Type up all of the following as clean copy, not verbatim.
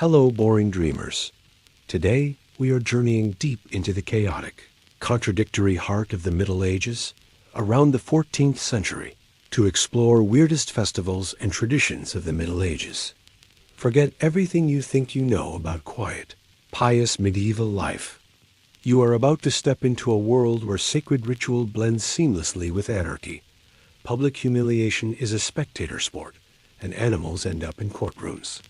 Hello, boring dreamers. Today, we are journeying deep into the chaotic, contradictory heart of the Middle Ages, around the 14th century, to explore weirdest festivals and traditions of the Middle Ages. Forget everything you think you know about quiet, pious medieval life. You are about to step into a world where sacred ritual blends seamlessly with anarchy. Public humiliation is a spectator sport, and animals end up in courtrooms.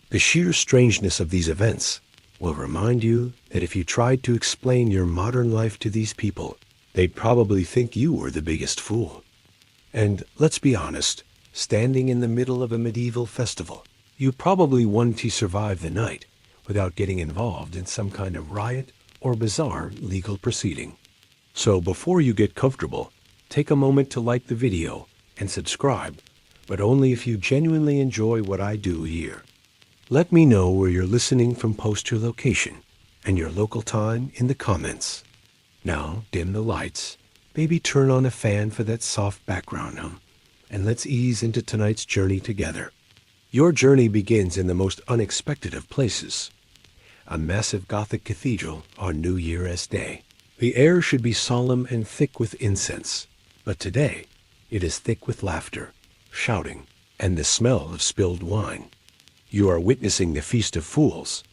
The sheer strangeness of these events will remind you that if you tried to explain your modern life to these people, they'd probably think you were the biggest fool. And let's be honest, standing in the middle of a medieval festival, you probably wanted to survive the night without getting involved in some kind of riot or bizarre legal proceeding. So before you get comfortable, take a moment to like the video and subscribe, but only if you genuinely enjoy what I do here. Let me know where you're listening from, post your location and your local time in the comments. Now dim the lights, maybe turn on a fan for that soft background hum, and let's ease into tonight's journey together. Your journey begins in the most unexpected of places, a massive Gothic cathedral on New Year's Day. The air should be solemn and thick with incense, but today it is thick with laughter, shouting, and the smell of spilled wine. You are witnessing the Feast of Fools,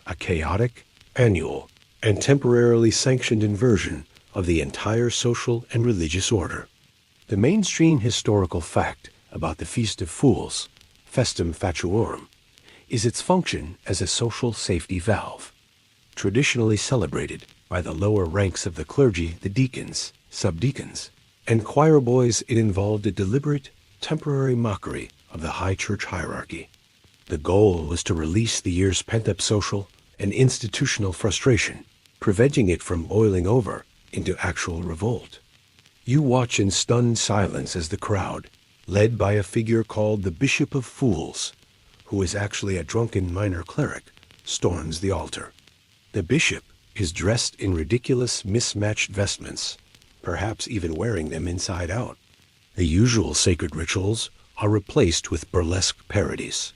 a chaotic, annual, and temporarily sanctioned inversion of the entire social and religious order. The mainstream historical fact about the Feast of Fools, Festum Fatuorum, is its function as a social safety valve. Traditionally celebrated by the lower ranks of the clergy, the deacons, subdeacons, and choir boys, it involved a deliberate, temporary mockery of the high church hierarchy. The goal was to release the year's pent-up social and institutional frustration, preventing it from boiling over into actual revolt. You watch in stunned silence as the crowd, led by a figure called the Bishop of Fools, who is actually a drunken minor cleric, storms the altar. The bishop is dressed in ridiculous mismatched vestments, perhaps even wearing them inside out. The usual sacred rituals are replaced with burlesque parodies.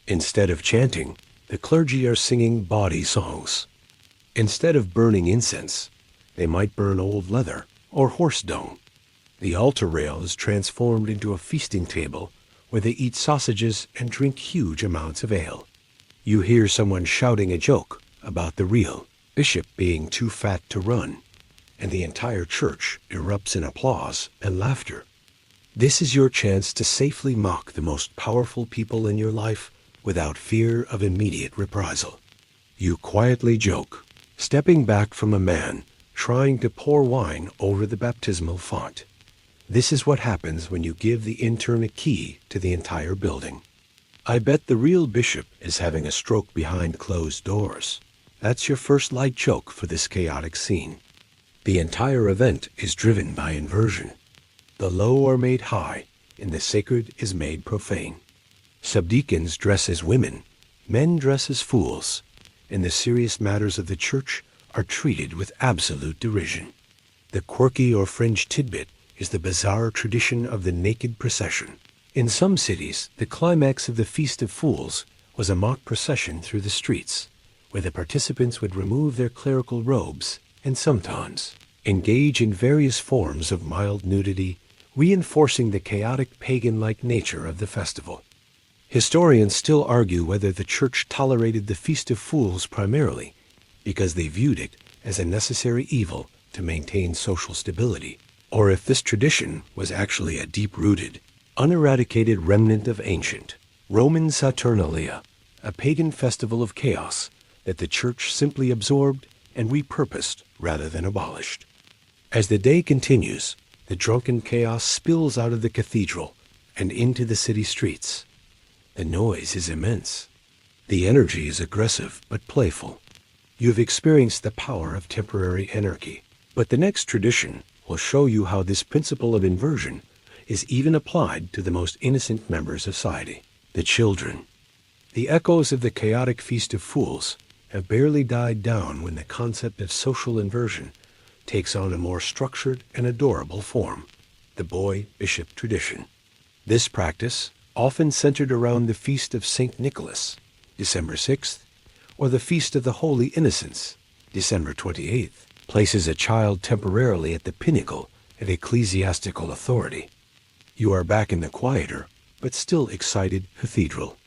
Instead of chanting, the clergy are singing bawdy songs. Instead of burning incense, they might burn old leather or horse dung. The altar rail is transformed into a feasting table where they eat sausages and drink huge amounts of ale. You hear someone shouting a joke about the real bishop being too fat to run, and the entire church erupts in applause and laughter. This is your chance to safely mock the most powerful people in your life without fear of immediate reprisal. You quietly joke, stepping back from a man trying to pour wine over the baptismal font. This is what happens when you give the intern a key to the entire building. I bet the real bishop is having a stroke behind closed doors. That's your first light joke for this chaotic scene. The entire event is driven by inversion. The low are made high, and the sacred is made profane. Subdeacons dress as women, men dress as fools, and the serious matters of the church are treated with absolute derision. The quirky or fringe tidbit is the bizarre tradition of the naked procession. In some cities, the climax of the Feast of Fools was a mock procession through the streets, where the participants would remove their clerical robes and sometimes engage in various forms of mild nudity, reinforcing the chaotic pagan-like nature of the festival. Historians still argue whether the church tolerated the Feast of Fools primarily because they viewed it as a necessary evil to maintain social stability, or if this tradition was actually a deep-rooted, uneradicated remnant of ancient Roman Saturnalia, a pagan festival of chaos that the church simply absorbed and repurposed rather than abolished. As the day continues, the drunken chaos spills out of the cathedral and into the city streets. The noise is immense. The energy is aggressive but playful. You've experienced the power of temporary anarchy, but the next tradition will show you how this principle of inversion is even applied to the most innocent members of society, the children. The echoes of the chaotic Feast of Fools have barely died down when the concept of social inversion takes on a more structured and adorable form, the boy-bishop tradition. This practice, often centered around the feast of St. Nicholas, December 6th, or the Feast of the Holy Innocents, December 28th, places a child temporarily at the pinnacle of ecclesiastical authority. You are back in the quieter, but still excited cathedral.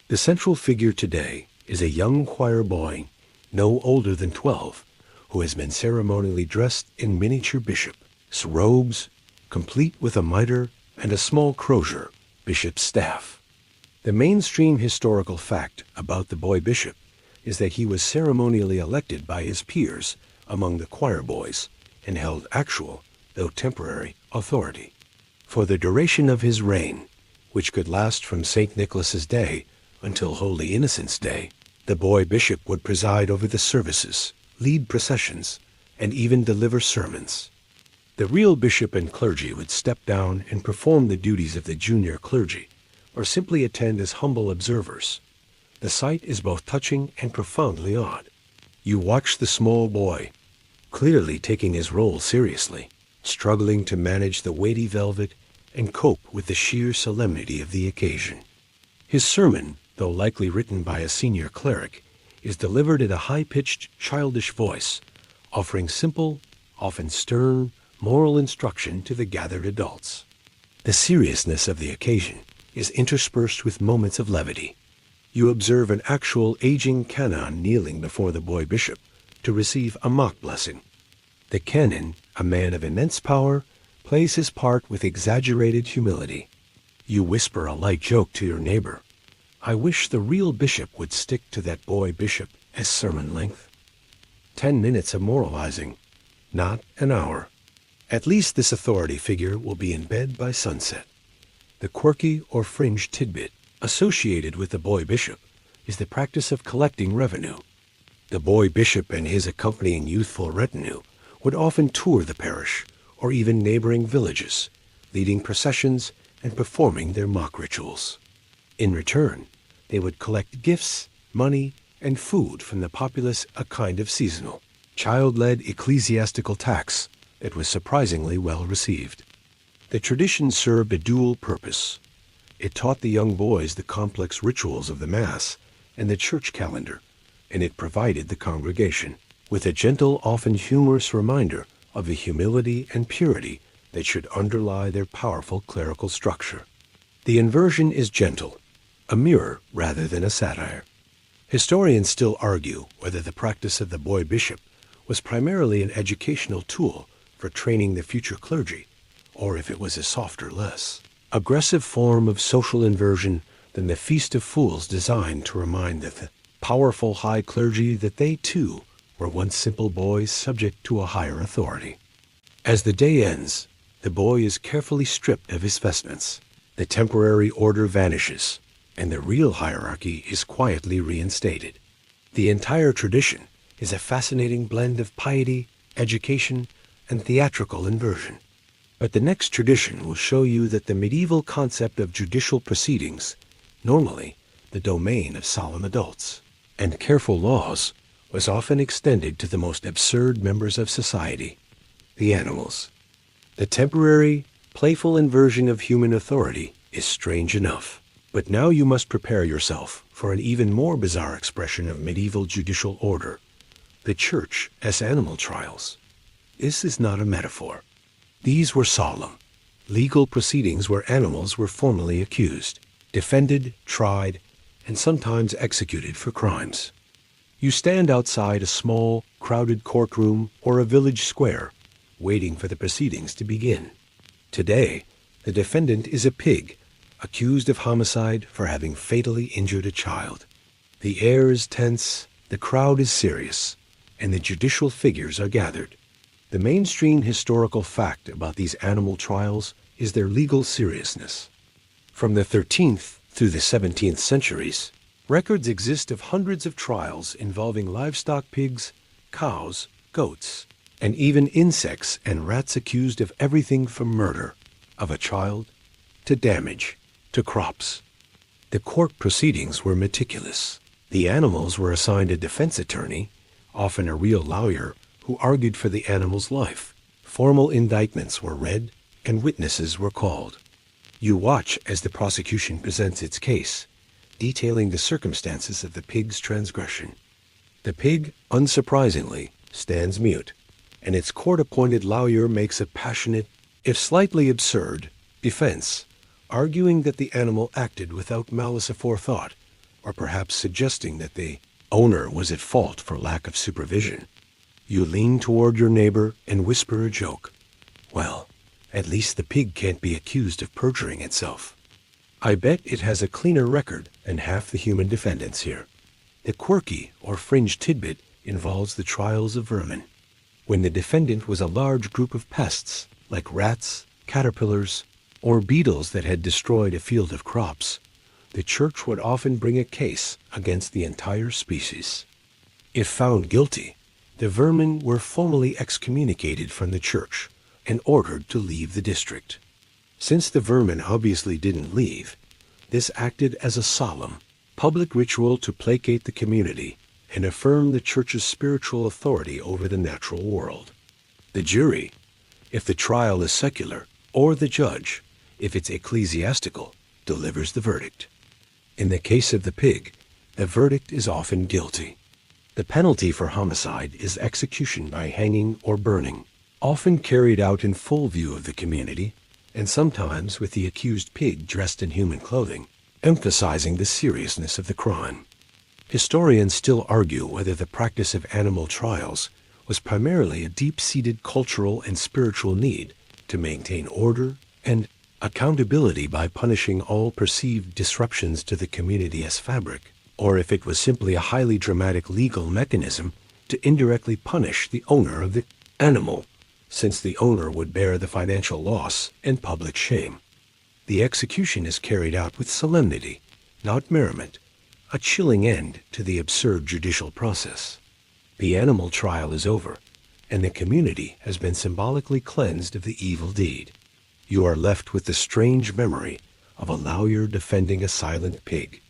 The central figure today is a young choir boy, no older than 12, who has been ceremonially dressed in miniature bishop's robes, complete with a mitre and a small crozier, bishop's staff. The mainstream historical fact about the boy bishop is that he was ceremonially elected by his peers among the choir boys and held actual, though temporary, authority. For the duration of his reign, which could last from St. Nicholas's Day until Holy Innocents' Day, the boy bishop would preside over the services, lead processions, and even deliver sermons. The real bishop and clergy would step down and perform the duties of the junior clergy, or simply attend as humble observers. The sight is both touching and profoundly odd. You watch the small boy, clearly taking his role seriously, struggling to manage the weighty velvet and cope with the sheer solemnity of the occasion. His sermon, though likely written by a senior cleric, is delivered in a high-pitched, childish voice, offering simple, often stern, moral instruction to the gathered adults. The seriousness of the occasion is interspersed with moments of levity. You observe an actual aging canon kneeling before the boy bishop to receive a mock blessing. The canon, a man of immense power, plays his part with exaggerated humility. You whisper a light joke to your neighbor. I wish the real bishop would stick to that boy bishop as sermon length. 10 minutes of moralizing, not an hour. At least this authority figure will be in bed by sunset. The quirky or fringe tidbit associated with the boy bishop is the practice of collecting revenue. The boy bishop and his accompanying youthful retinue would often tour the parish or even neighboring villages, leading processions and performing their mock rituals. In return, they would collect gifts, money, and food from the populace, a kind of seasonal, child-led ecclesiastical tax that was surprisingly well received. The tradition served a dual purpose. It taught the young boys the complex rituals of the Mass and the church calendar, and it provided the congregation with a gentle, often humorous reminder of the humility and purity that should underlie their powerful clerical structure. The inversion is gentle, a mirror rather than a satire. Historians still argue whether the practice of the boy bishop was primarily an educational tool for training the future clergy, or if it was a softer, less aggressive form of social inversion than the Feast of Fools designed to remind the powerful high clergy that they too were once simple boys subject to a higher authority. As the day ends, the boy is carefully stripped of his vestments. The temporary order vanishes, and the real hierarchy is quietly reinstated. The entire tradition is a fascinating blend of piety, education, and theatrical inversion. But the next tradition will show you that the medieval concept of judicial proceedings, normally the domain of solemn adults, and careful laws, was often extended to the most absurd members of society, the animals. The temporary, playful inversion of human authority is strange enough. But now you must prepare yourself for an even more bizarre expression of medieval judicial order, the church as animal trials. This is not a metaphor. These were solemn, legal proceedings where animals were formally accused, defended, tried, and sometimes executed for crimes. You stand outside a small, crowded courtroom or a village square, waiting for the proceedings to begin. Today, the defendant is a pig, accused of homicide for having fatally injured a child. The air is tense, the crowd is serious, and the judicial figures are gathered. The mainstream historical fact about these animal trials is their legal seriousness. From the 13th through the 17th centuries, records exist of hundreds of trials involving livestock pigs, cows, goats, and even insects and rats accused of everything from murder of a child to damage to crops. The court proceedings were meticulous. The animals were assigned a defense attorney, often a real lawyer, who argued for the animal's life. Formal indictments were read and witnesses were called. You watch as the prosecution presents its case, detailing the circumstances of the pig's transgression. The pig, unsurprisingly, stands mute, and its court-appointed lawyer makes a passionate, if slightly absurd, defense, arguing that the animal acted without malice aforethought, or perhaps suggesting that the owner was at fault for lack of supervision. You lean toward your neighbor and whisper a joke. Well, at least the pig can't be accused of perjuring itself. I bet it has a cleaner record than half the human defendants here. The quirky or fringe tidbit involves the trials of vermin. When the defendant was a large group of pests, like rats, caterpillars, or beetles that had destroyed a field of crops, the church would often bring a case against the entire species. If found guilty, the vermin were formally excommunicated from the church and ordered to leave the district. Since the vermin obviously didn't leave, this acted as a solemn, public ritual to placate the community and affirm the church's spiritual authority over the natural world. The jury, if the trial is secular, or the judge, if it's ecclesiastical, delivers the verdict. In the case of the pig, the verdict is often guilty. The penalty for homicide is execution by hanging or burning, often carried out in full view of the community, and sometimes with the accused pig dressed in human clothing, emphasizing the seriousness of the crime. Historians still argue whether the practice of animal trials was primarily a deep-seated cultural and spiritual need to maintain order and accountability by punishing all perceived disruptions to the community as fabric, or if it was simply a highly dramatic legal mechanism to indirectly punish the owner of the animal, since the owner would bear the financial loss and public shame. The execution is carried out with solemnity, not merriment, a chilling end to the absurd judicial process. The animal trial is over, and the community has been symbolically cleansed of the evil deed. You are left with the strange memory of a lawyer defending a silent pig.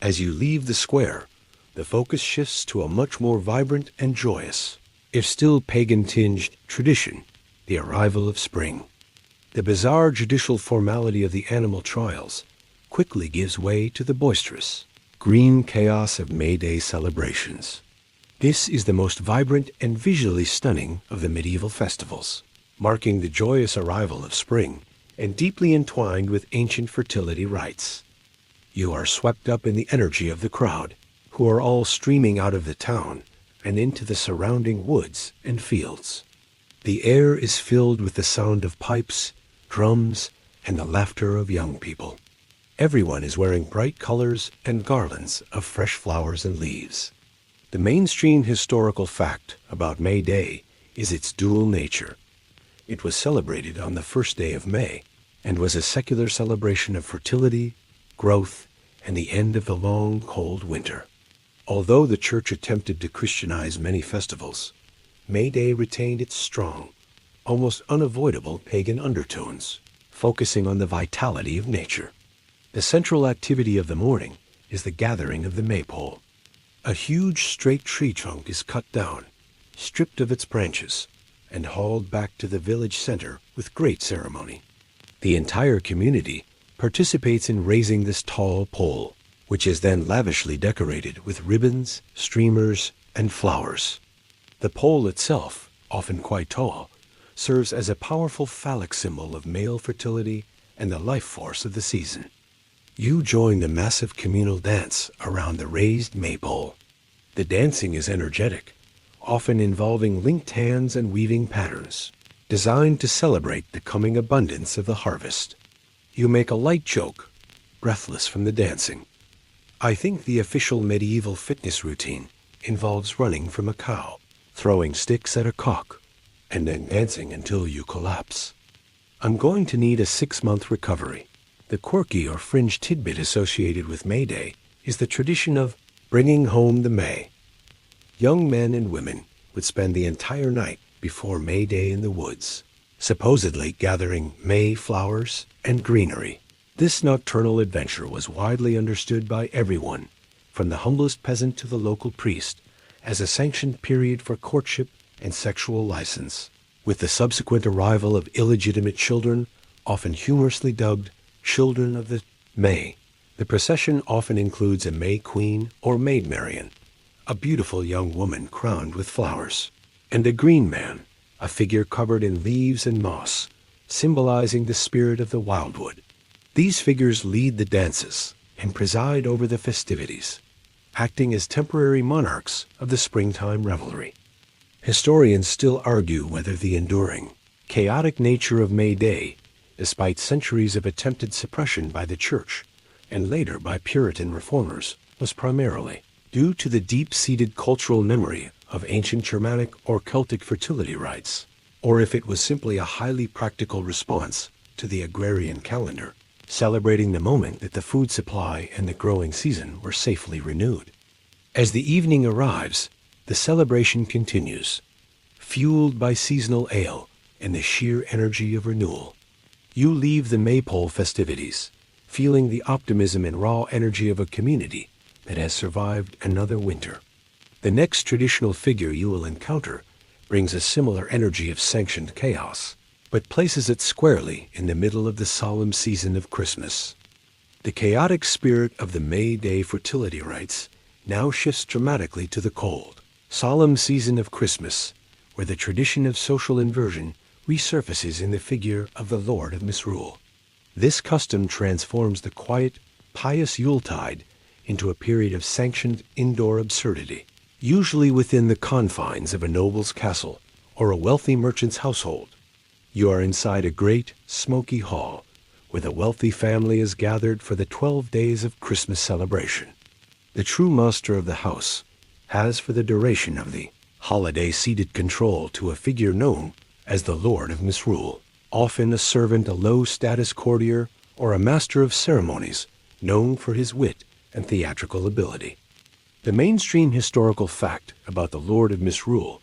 As you leave the square, the focus shifts to a much more vibrant and joyous, if still pagan-tinged, tradition, the arrival of spring. The bizarre judicial formality of the animal trials quickly gives way to the boisterous, green chaos of May Day celebrations. This is the most vibrant and visually stunning of the medieval festivals, marking the joyous arrival of spring and deeply entwined with ancient fertility rites. You are swept up in the energy of the crowd, who are all streaming out of the town and into the surrounding woods and fields. The air is filled with the sound of pipes, drums, and the laughter of young people. Everyone is wearing bright colors and garlands of fresh flowers and leaves. The mainstream historical fact about May Day is its dual nature. It was celebrated on the first day of May and was a secular celebration of fertility, growth, and the end of the long, cold winter. Although the church attempted to Christianize many festivals, May Day retained its strong, almost unavoidable pagan undertones, focusing on the vitality of nature. The central activity of the morning is the gathering of the maypole. A huge straight tree trunk is cut down, stripped of its branches, and hauled back to the village center with great ceremony. The entire community participates in raising this tall pole, which is then lavishly decorated with ribbons, streamers, and flowers. The pole itself, often quite tall, serves as a powerful phallic symbol of male fertility and the life force of the season. You join the massive communal dance around the raised maypole. The dancing is energetic, often involving linked hands and weaving patterns, designed to celebrate the coming abundance of the harvest. You make a light joke, breathless from the dancing. I think the official medieval fitness routine involves running from a cow, throwing sticks at a cock, and then dancing until you collapse. I'm going to need a 6-month recovery. The quirky or fringe tidbit associated with May Day is the tradition of bringing home the May. Young men and women would spend the entire night before May Day in the woods, supposedly gathering May flowers and greenery. This nocturnal adventure was widely understood by everyone, from the humblest peasant to the local priest, as a sanctioned period for courtship and sexual license, with the subsequent arrival of illegitimate children, often humorously dubbed children of the May. The procession often includes a May Queen or Maid Marian, a beautiful young woman crowned with flowers, and a green man, a figure covered in leaves and moss, symbolizing the spirit of the wildwood. These figures lead the dances and preside over the festivities, acting as temporary monarchs of the springtime revelry. Historians still argue whether the enduring, chaotic nature of May Day, despite centuries of attempted suppression by the Church and later by Puritan reformers, was primarily due to the deep-seated cultural memory of ancient Germanic or Celtic fertility rites, or if it was simply a highly practical response to the agrarian calendar, celebrating the moment that the food supply and the growing season were safely renewed. As the evening arrives, the celebration continues, fueled by seasonal ale and the sheer energy of renewal. You leave the Maypole festivities, feeling the optimism and raw energy of a community that has survived another winter. The next traditional figure you will encounter brings a similar energy of sanctioned chaos, but places it squarely in the middle of the solemn season of Christmas. The chaotic spirit of the May Day fertility rites now shifts dramatically to the cold, solemn season of Christmas, where the tradition of social inversion resurfaces in the figure of the Lord of Misrule. This custom transforms the quiet, pious Yuletide into a period of sanctioned indoor absurdity, usually within the confines of a noble's castle or a wealthy merchant's household. You are inside a great, smoky hall where the wealthy family is gathered for the 12 days of Christmas celebration. The true master of the house has for the duration of the holiday ceded control to a figure known as the Lord of Misrule, often a servant, a low-status courtier, or a master of ceremonies known for his wit and theatrical ability. The mainstream historical fact about the Lord of Misrule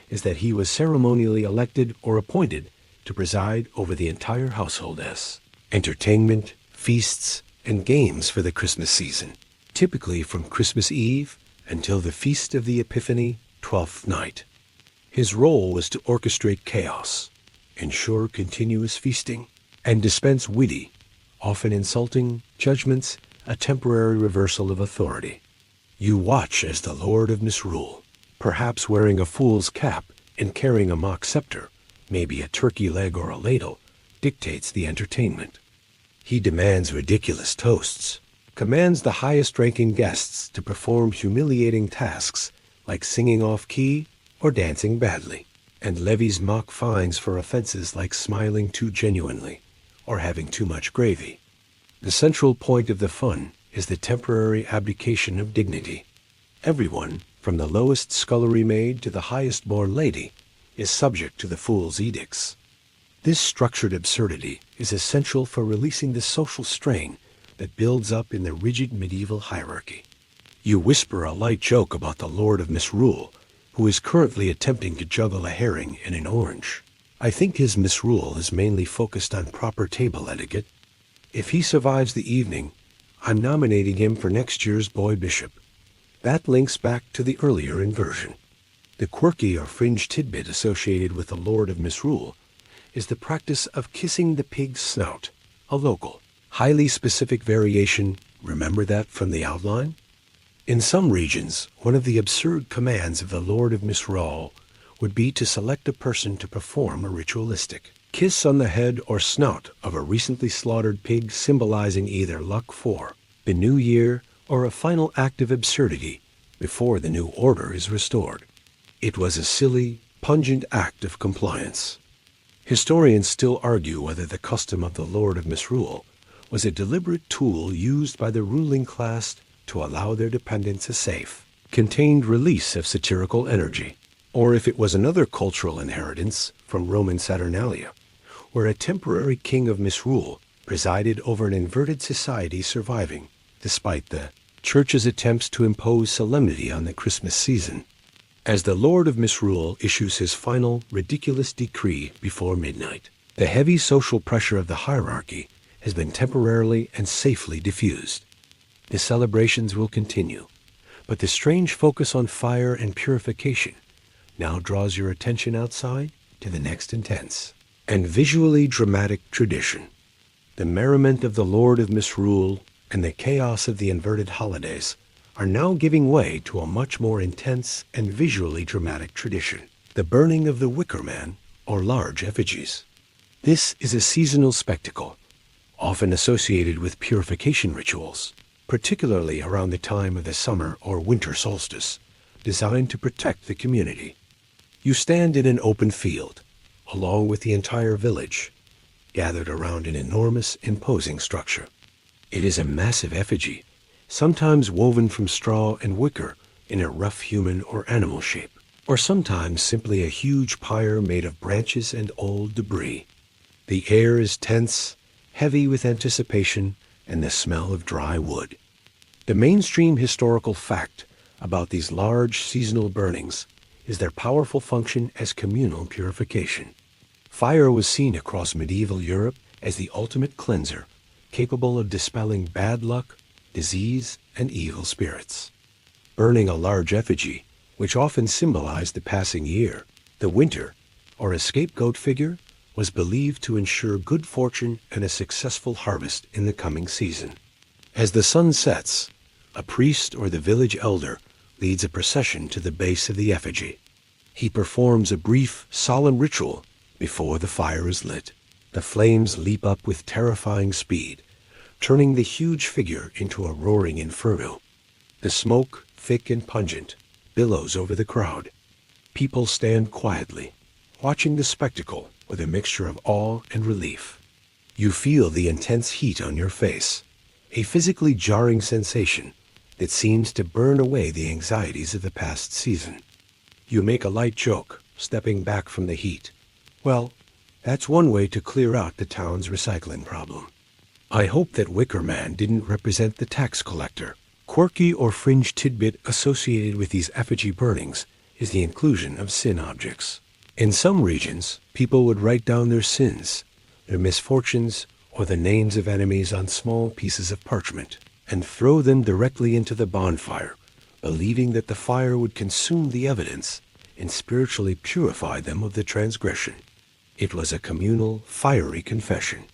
is that he was ceremonially elected or appointed to preside over the entire household as entertainment, feasts, and games for the Christmas season, typically from Christmas Eve until the Feast of the Epiphany, 12th night. His role was to orchestrate chaos, ensure continuous feasting, and dispense witty, often insulting, judgments, a temporary reversal of authority. You watch as the Lord of Misrule, perhaps wearing a fool's cap and carrying a mock scepter, maybe a turkey leg or a ladle, dictates the entertainment. He demands ridiculous toasts, commands the highest-ranking guests to perform humiliating tasks like singing off-key or dancing badly, and levies mock fines for offenses like smiling too genuinely or having too much gravy. The central point of the fun is the temporary abdication of dignity. Everyone, from the lowest scullery maid to the highest-born lady, is subject to the fool's edicts. This structured absurdity is essential for releasing the social strain that builds up in the rigid medieval hierarchy. You whisper a light joke about the Lord of Misrule, who is currently attempting to juggle a herring and an orange. I think his misrule is mainly focused on proper table etiquette. If he survives the evening, I'm nominating him for next year's boy bishop. That links back to the earlier inversion. The quirky or fringe tidbit associated with the Lord of Misrule is the practice of kissing the pig's snout, a local, highly specific variation. Remember that from the outline? In some regions, one of the absurd commands of the Lord of Misrule would be to select a person to perform a ritualistic kiss on the head or snout of a recently slaughtered pig, symbolizing either luck for the new year or a final act of absurdity before the new order is restored. It was a silly, pungent act of compliance. Historians still argue whether the custom of the Lord of Misrule was a deliberate tool used by the ruling class to allow their dependents a safe, contained release of satirical energy, or if it was another cultural inheritance from Roman Saturnalia, where a temporary king of misrule presided over an inverted society surviving, despite the Church's attempts to impose solemnity on the Christmas season. As the Lord of Misrule issues his final, ridiculous decree before midnight, the heavy social pressure of the hierarchy has been temporarily and safely diffused. The celebrations will continue, but the strange focus on fire and purification now draws your attention outside to the next intense and visually dramatic tradition. The merriment of the Lord of Misrule and the chaos of the inverted holidays are now giving way to a much more intense and visually dramatic tradition, the burning of the wicker man or large effigies. This is a seasonal spectacle, often associated with purification rituals, particularly around the time of the summer or winter solstice, designed to protect the community. You stand in an open field, along with the entire village, gathered around an enormous, imposing structure. It is a massive effigy, sometimes woven from straw and wicker in a rough human or animal shape, or sometimes simply a huge pyre made of branches and old debris. The air is tense, heavy with anticipation and the smell of dry wood. The mainstream historical fact about these large seasonal burnings is their powerful function as communal purification. Fire was seen across medieval Europe as the ultimate cleanser, capable of dispelling bad luck, disease, and evil spirits. Burning a large effigy, which often symbolized the passing year, the winter, or a scapegoat figure, was believed to ensure good fortune and a successful harvest in the coming season. As the sun sets, a priest or the village elder leads a procession to the base of the effigy. He performs a brief, solemn ritual before the fire is lit. The flames leap up with terrifying speed, turning the huge figure into a roaring inferno. The smoke, thick and pungent, billows over the crowd. People stand quietly, watching the spectacle with a mixture of awe and relief. You feel the intense heat on your face, a physically jarring sensation that seems to burn away the anxieties of the past season. You make a light joke, stepping back from the heat. Well, that's one way to clear out the town's recycling problem. I hope that Wicker Man didn't represent the tax collector. Quirky or fringe tidbit associated with these effigy burnings is the inclusion of sin objects. In some regions, people would write down their sins, their misfortunes, or the names of enemies on small pieces of parchment, and throw them directly into the bonfire, believing that the fire would consume the evidence and spiritually purify them of the transgression. It was a communal, fiery confession.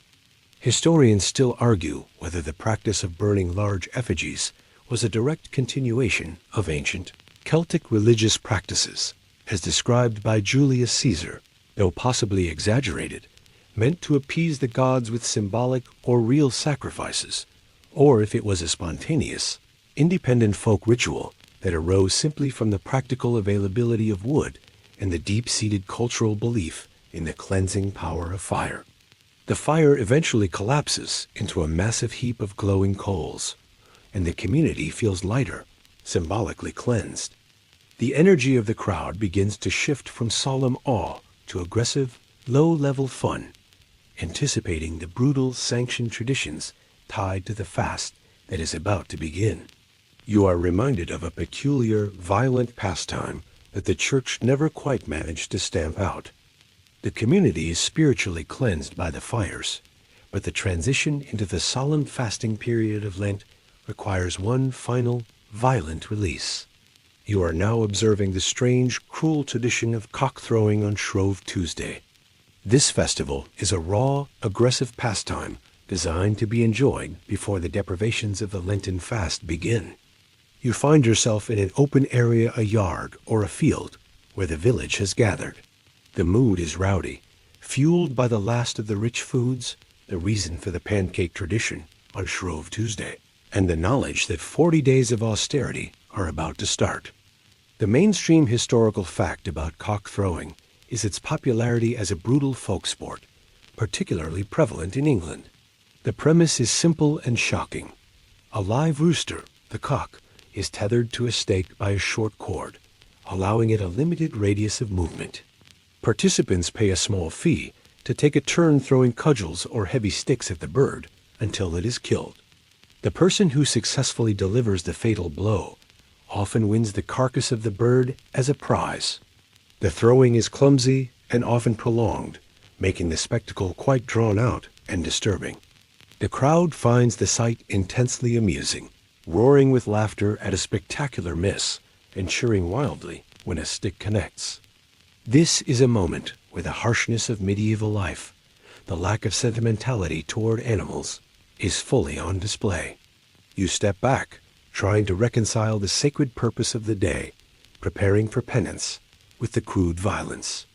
Historians still argue whether the practice of burning large effigies was a direct continuation of ancient Celtic religious practices, as described by Julius Caesar, though possibly exaggerated, meant to appease the gods with symbolic or real sacrifices, or if it was a spontaneous, independent folk ritual that arose simply from the practical availability of wood and the deep-seated cultural belief in the cleansing power of fire. The fire eventually collapses into a massive heap of glowing coals, and the community feels lighter, symbolically cleansed. The energy of the crowd begins to shift from solemn awe to aggressive, low-level fun, anticipating the brutal, sanctioned traditions tied to the fast that is about to begin. You are reminded of a peculiar, violent pastime that the church never quite managed to stamp out. The community is spiritually cleansed by the fires, but the transition into the solemn fasting period of Lent requires one final, violent release. You are now observing the strange, cruel tradition of cock-throwing on Shrove Tuesday. This festival is a raw, aggressive pastime designed to be enjoyed before the deprivations of the Lenten fast begin. You find yourself in an open area, a yard or a field, where the village has gathered. The mood is rowdy, fueled by the last of the rich foods, the reason for the pancake tradition on Shrove Tuesday, and the knowledge that 40 days of austerity are about to start. The mainstream historical fact about cock throwing is its popularity as a brutal folk sport, particularly prevalent in England. The premise is simple and shocking. A live rooster, the cock, is tethered to a stake by a short cord, allowing it a limited radius of movement. Participants pay a small fee to take a turn throwing cudgels or heavy sticks at the bird until it is killed. The person who successfully delivers the fatal blow often wins the carcass of the bird as a prize. The throwing is clumsy and often prolonged, making the spectacle quite drawn out and disturbing. The crowd finds the sight intensely amusing, roaring with laughter at a spectacular miss and cheering wildly when a stick connects. This is a moment where the harshness of medieval life, the lack of sentimentality toward animals, is fully on display. You step back, trying to reconcile the sacred purpose of the day, preparing for penance, with the crude violence.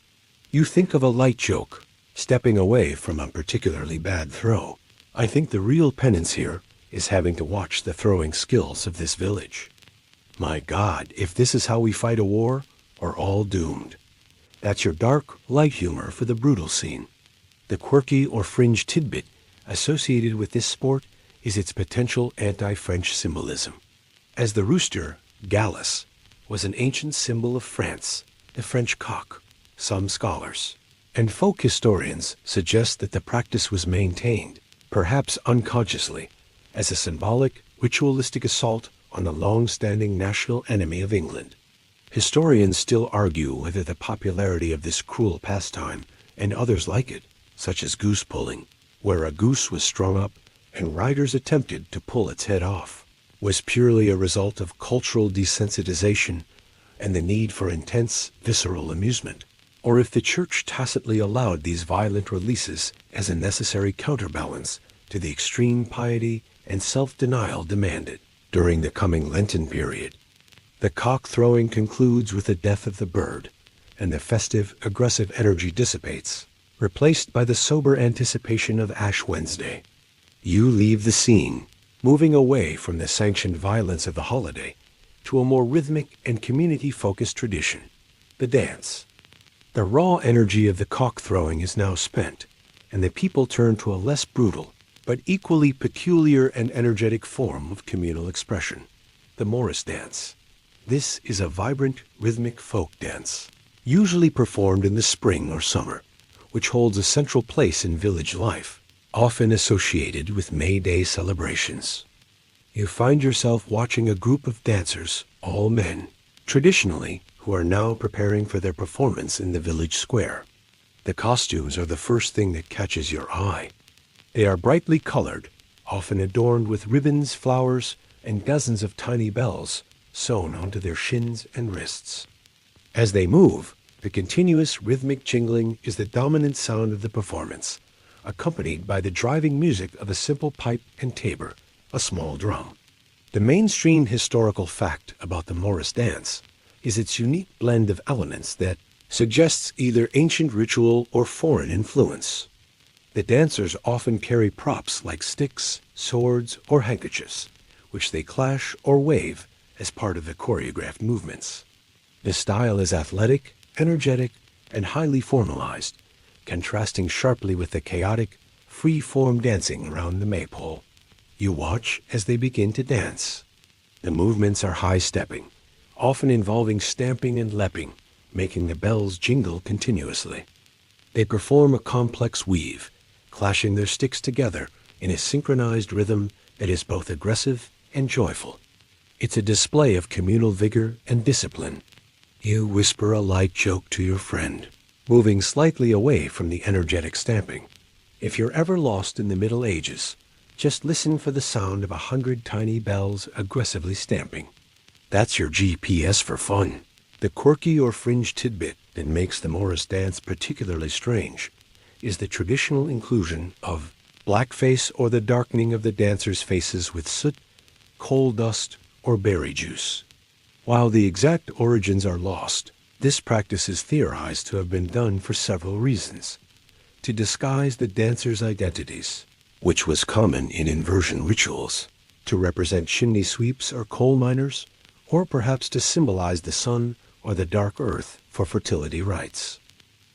You think of a light joke, stepping away from a particularly bad throw. I think the real penance here is having to watch the throwing skills of this village. My God, if this is how we fight a war, we're all doomed. That's your dark, light humor for the brutal scene. The quirky or fringe tidbit associated with this sport is its potential anti-French symbolism. As the rooster, Gallus, was an ancient symbol of France, the French cock, some scholars and folk historians suggest that the practice was maintained, perhaps unconsciously, as a symbolic, ritualistic assault on the long-standing national enemy of England. Historians still argue whether the popularity of this cruel pastime, and others like it, such as goose pulling, where a goose was strung up and riders attempted to pull its head off, was purely a result of cultural desensitization and the need for intense, visceral amusement, or if the church tacitly allowed these violent releases as a necessary counterbalance to the extreme piety and self-denial demanded during the coming Lenten period. The cock-throwing concludes with the death of the bird, and the festive, aggressive energy dissipates, replaced by the sober anticipation of Ash Wednesday. You leave the scene, moving away from the sanctioned violence of the holiday to a more rhythmic and community-focused tradition, the dance. The raw energy of the cock-throwing is now spent, and the people turn to a less brutal, but equally peculiar and energetic form of communal expression, the Morris dance. This is a vibrant, rhythmic folk dance, usually performed in the spring or summer, which holds a central place in village life, often associated with May Day celebrations. You find yourself watching a group of dancers, all men, traditionally, who are now preparing for their performance in the village square. The costumes are the first thing that catches your eye. They are brightly colored, often adorned with ribbons, flowers, and dozens of tiny bells sewn onto their shins and wrists. As they move, the continuous rhythmic jingling is the dominant sound of the performance, accompanied by the driving music of a simple pipe and tabor, a small drum. The mainstream historical fact about the Morris dance is its unique blend of elements that suggests either ancient ritual or foreign influence. The dancers often carry props like sticks, swords, or handkerchiefs, which they clash or wave as part of the choreographed movements. The style is athletic, energetic, and highly formalized, contrasting sharply with the chaotic, free-form dancing around the maypole. You watch as they begin to dance. The movements are high-stepping, often involving stamping and leaping, making the bells jingle continuously. They perform a complex weave, clashing their sticks together in a synchronized rhythm that is both aggressive and joyful. It's a display of communal vigor and discipline. You whisper a light joke to your friend, moving slightly away from the energetic stamping. If you're ever lost in the Middle Ages, just listen for the sound of 100 tiny bells aggressively stamping. That's your GPS for fun. The quirky or fringe tidbit that makes the Morris dance particularly strange is the traditional inclusion of blackface or the darkening of the dancers' faces with soot, coal dust, or berry juice. While the exact origins are lost, this practice is theorized to have been done for several reasons. To disguise the dancers' identities, which was common in inversion rituals, to represent chimney sweeps or coal miners, or perhaps to symbolize the sun or the dark earth for fertility rites.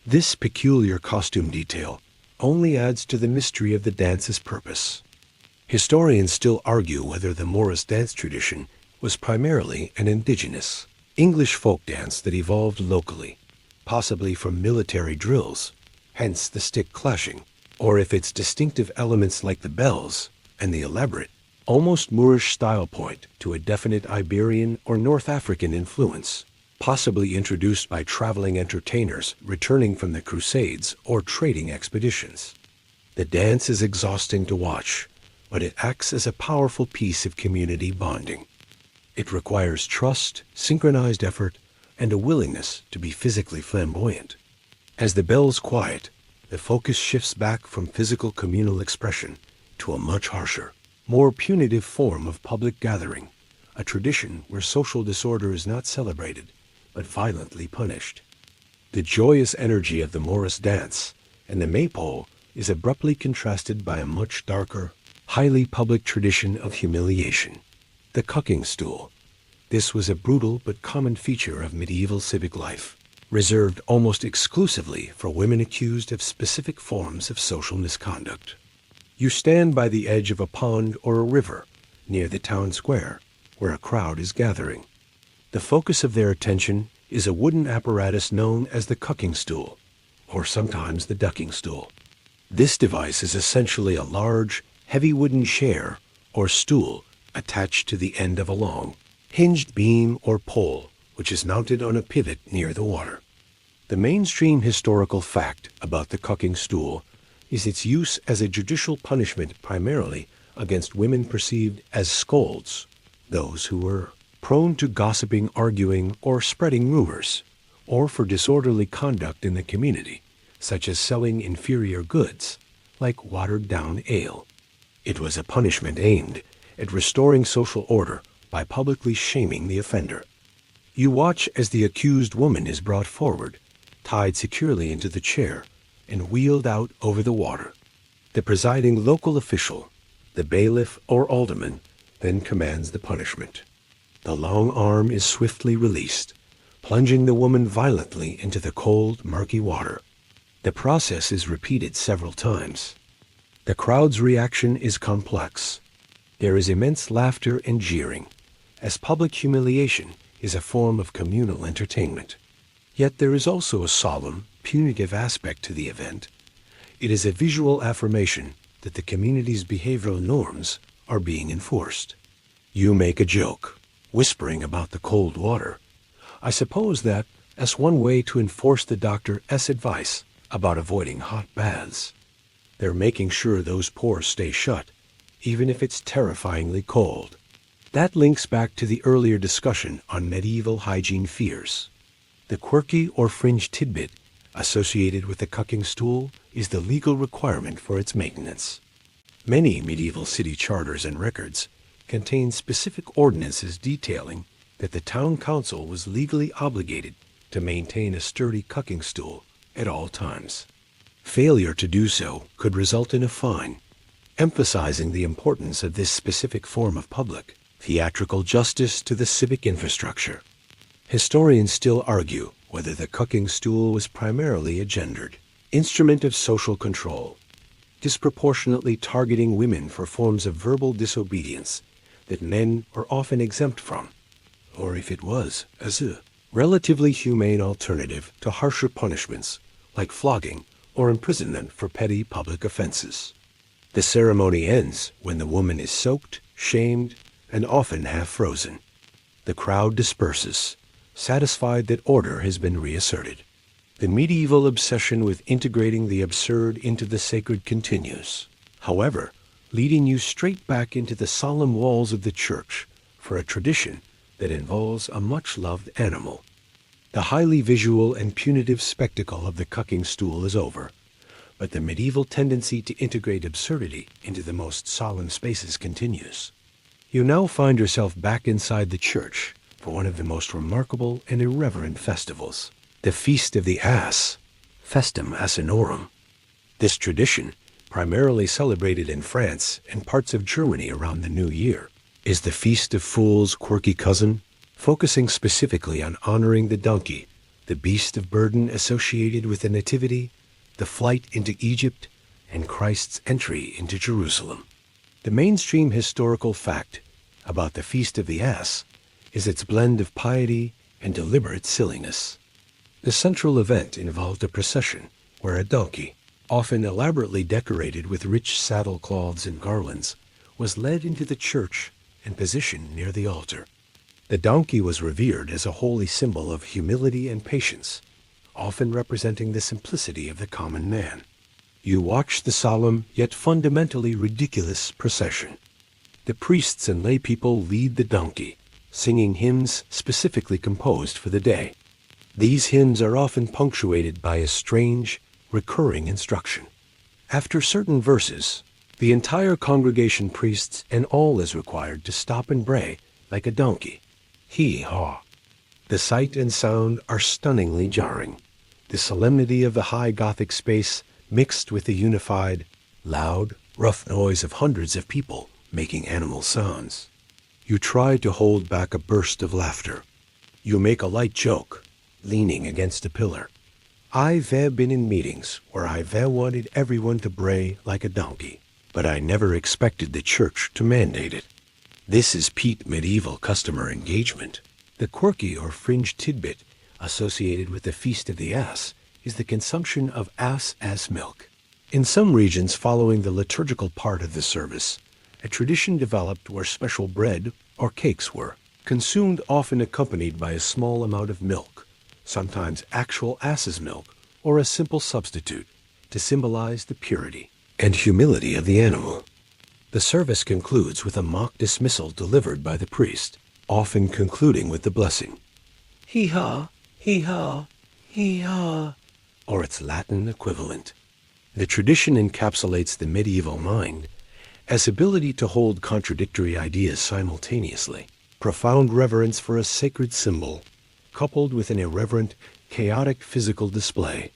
This peculiar costume detail only adds to the mystery of the dance's purpose. Historians still argue whether the Morris dance tradition was primarily an indigenous English folk dance that evolved locally, possibly from military drills, hence the stick clashing, or if its distinctive elements like the bells and the elaborate, almost Moorish style point to a definite Iberian or North African influence, possibly introduced by traveling entertainers returning from the Crusades or trading expeditions. The dance is exhausting to watch, but it acts as a powerful piece of community bonding. It requires trust, synchronized effort, and a willingness to be physically flamboyant. As the bells quiet, the focus shifts back from physical communal expression to a much harsher, more punitive form of public gathering, a tradition where social disorder is not celebrated, but violently punished. The joyous energy of the Morris dance and the maypole is abruptly contrasted by a much darker, highly public tradition of humiliation, the cucking stool. This was a brutal but common feature of medieval civic life, reserved almost exclusively for women accused of specific forms of social misconduct. You stand by the edge of a pond or a river near the town square where a crowd is gathering. The focus of their attention is a wooden apparatus known as the cucking stool, or sometimes the ducking stool. This device is essentially a large, heavy wooden chair or stool attached to the end of a long, hinged beam or pole which is mounted on a pivot near the water. The mainstream historical fact about the cucking stool is its use as a judicial punishment primarily against women perceived as scolds, those who were prone to gossiping, arguing, or spreading rumors, or for disorderly conduct in the community, such as selling inferior goods, like watered-down ale. It was a punishment aimed at restoring social order by publicly shaming the offender. You watch as the accused woman is brought forward, tied securely into the chair, and wheeled out over the water. The presiding local official, the bailiff or alderman, then commands the punishment. The long arm is swiftly released, plunging the woman violently into the cold, murky water. The process is repeated several times. The crowd's reaction is complex. There is immense laughter and jeering, as public humiliation is a form of communal entertainment. Yet there is also a solemn, punitive aspect to the event. It is a visual affirmation that the community's behavioral norms are being enforced. You make a joke, whispering about the cold water. I suppose that as one way to enforce the doctor's advice about avoiding hot baths. They're making sure those pores stay shut, even if it's terrifyingly cold. That links back to the earlier discussion on medieval hygiene fears. The quirky or fringe tidbit associated with the cucking stool is the legal requirement for its maintenance. Many medieval city charters and records contain specific ordinances detailing that the town council was legally obligated to maintain a sturdy cucking stool at all times. Failure to do so could result in a fine, emphasizing the importance of this specific form of public, theatrical justice to the civic infrastructure. Historians still argue whether the cucking stool was primarily a gendered instrument of social control, disproportionately targeting women for forms of verbal disobedience that men are often exempt from, or if it was, as a relatively humane alternative to harsher punishments like flogging or imprisonment for petty public offenses. The ceremony ends when the woman is soaked, shamed, and often half frozen. The crowd disperses, satisfied that order has been reasserted. The medieval obsession with integrating the absurd into the sacred continues, however, leading you straight back into the solemn walls of the church for a tradition that involves a much-loved animal. The highly visual and punitive spectacle of the cucking stool is over, but the medieval tendency to integrate absurdity into the most solemn spaces continues. You now find yourself back inside the church for one of the most remarkable and irreverent festivals, the Feast of the Ass, Festum Asinorum. This tradition, primarily celebrated in France and parts of Germany around the New Year, is the Feast of Fools' quirky cousin, focusing specifically on honoring the donkey, the beast of burden associated with the Nativity, the flight into Egypt, and Christ's entry into Jerusalem. The mainstream historical fact about the Feast of the Ass is its blend of piety and deliberate silliness. The central event involved a procession where a donkey, often elaborately decorated with rich saddlecloths and garlands, was led into the church and positioned near the altar. The donkey was revered as a holy symbol of humility and patience, often representing the simplicity of the common man. You watch the solemn yet fundamentally ridiculous procession. The priests and lay people lead the donkey, singing hymns specifically composed for the day. These hymns are often punctuated by a strange, recurring instruction. After certain verses, The entire congregation, priests and all, is required to stop and bray like a donkey. Hee-haw. The sight and sound are stunningly jarring. The solemnity of the high Gothic space mixed with the unified, loud, rough noise of hundreds of people making animal sounds. You try to hold back a burst of laughter. You make a light joke, leaning against a pillar. I've been in meetings where I've wanted everyone to bray like a donkey, but I never expected the church to mandate it. This is peak medieval customer engagement. The quirky or fringe tidbit associated with the Feast of the Ass is the consumption of ass milk. In some regions following the liturgical part of the service, a tradition developed where special bread or cakes were consumed, often accompanied by a small amount of milk, sometimes actual ass's milk or a simple substitute, to symbolize the purity and humility of the animal. The service concludes with a mock dismissal delivered by the priest, often concluding with the blessing, hee-haw, hee-haw, hee-haw, or its Latin equivalent. The tradition encapsulates the medieval mind as ability to hold contradictory ideas simultaneously, profound reverence for a sacred symbol, coupled with an irreverent, chaotic physical display.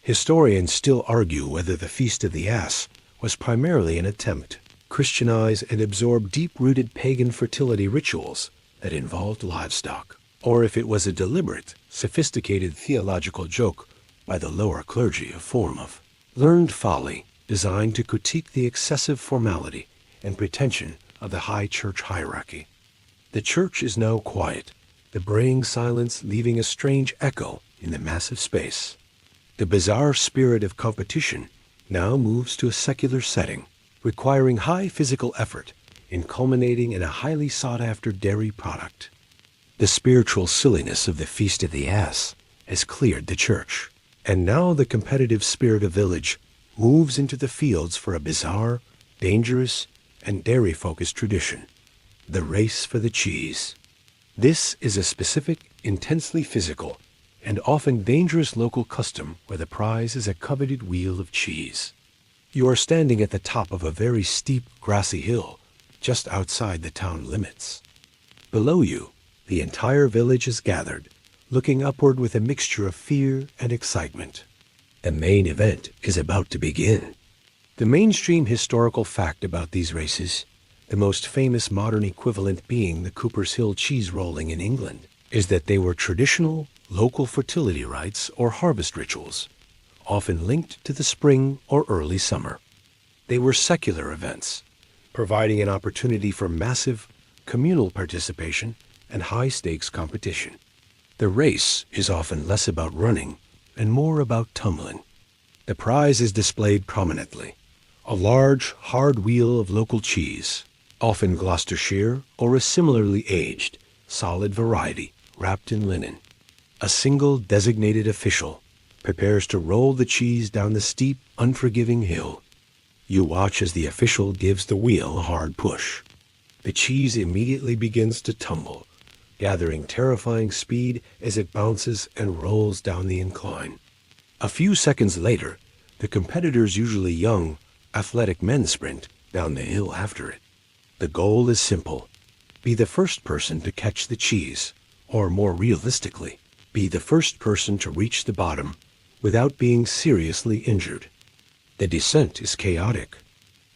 Historians still argue whether the Feast of the Ass was primarily an attempt to Christianize and absorb deep-rooted pagan fertility rituals that involved livestock, or if it was a deliberate, sophisticated theological joke by the lower clergy, a form of learned folly designed to critique the excessive formality and pretension of the high church hierarchy. The church is now quiet, the braying silence leaving a strange echo in the massive space. The bizarre spirit of competition now moves to a secular setting, requiring high physical effort and culminating in a highly sought-after dairy product. The spiritual silliness of the Feast of the Ass has cleared the church, and now the competitive spirit of village moves into the fields for a bizarre, dangerous, and dairy-focused tradition, the race for the cheese. This is a specific, intensely physical, and often dangerous local custom where the prize is a coveted wheel of cheese. You are standing at the top of a very steep, grassy hill just outside the town limits. Below you, the entire village is gathered, looking upward with a mixture of fear and excitement. The main event is about to begin. The mainstream historical fact about these races, the most famous modern equivalent being the Cooper's Hill cheese rolling in England, is that they were traditional, local fertility rites or harvest rituals, often linked to the spring or early summer. They were secular events, providing an opportunity for massive, communal participation and high-stakes competition. The race is often less about running and more about tumbling. The prize is displayed prominently, a large, hard wheel of local cheese, often Gloucestershire or a similarly aged, solid variety wrapped in linen. A single designated official prepares to roll the cheese down the steep, unforgiving hill. You watch as the official gives the wheel a hard push. The cheese immediately begins to tumble, gathering terrifying speed as it bounces and rolls down the incline. A few seconds later, the competitors, usually young, athletic men, sprint down the hill after it. The goal is simple: be the first person to catch the cheese, or more realistically, be the first person to reach the bottom without being seriously injured. The descent is chaotic.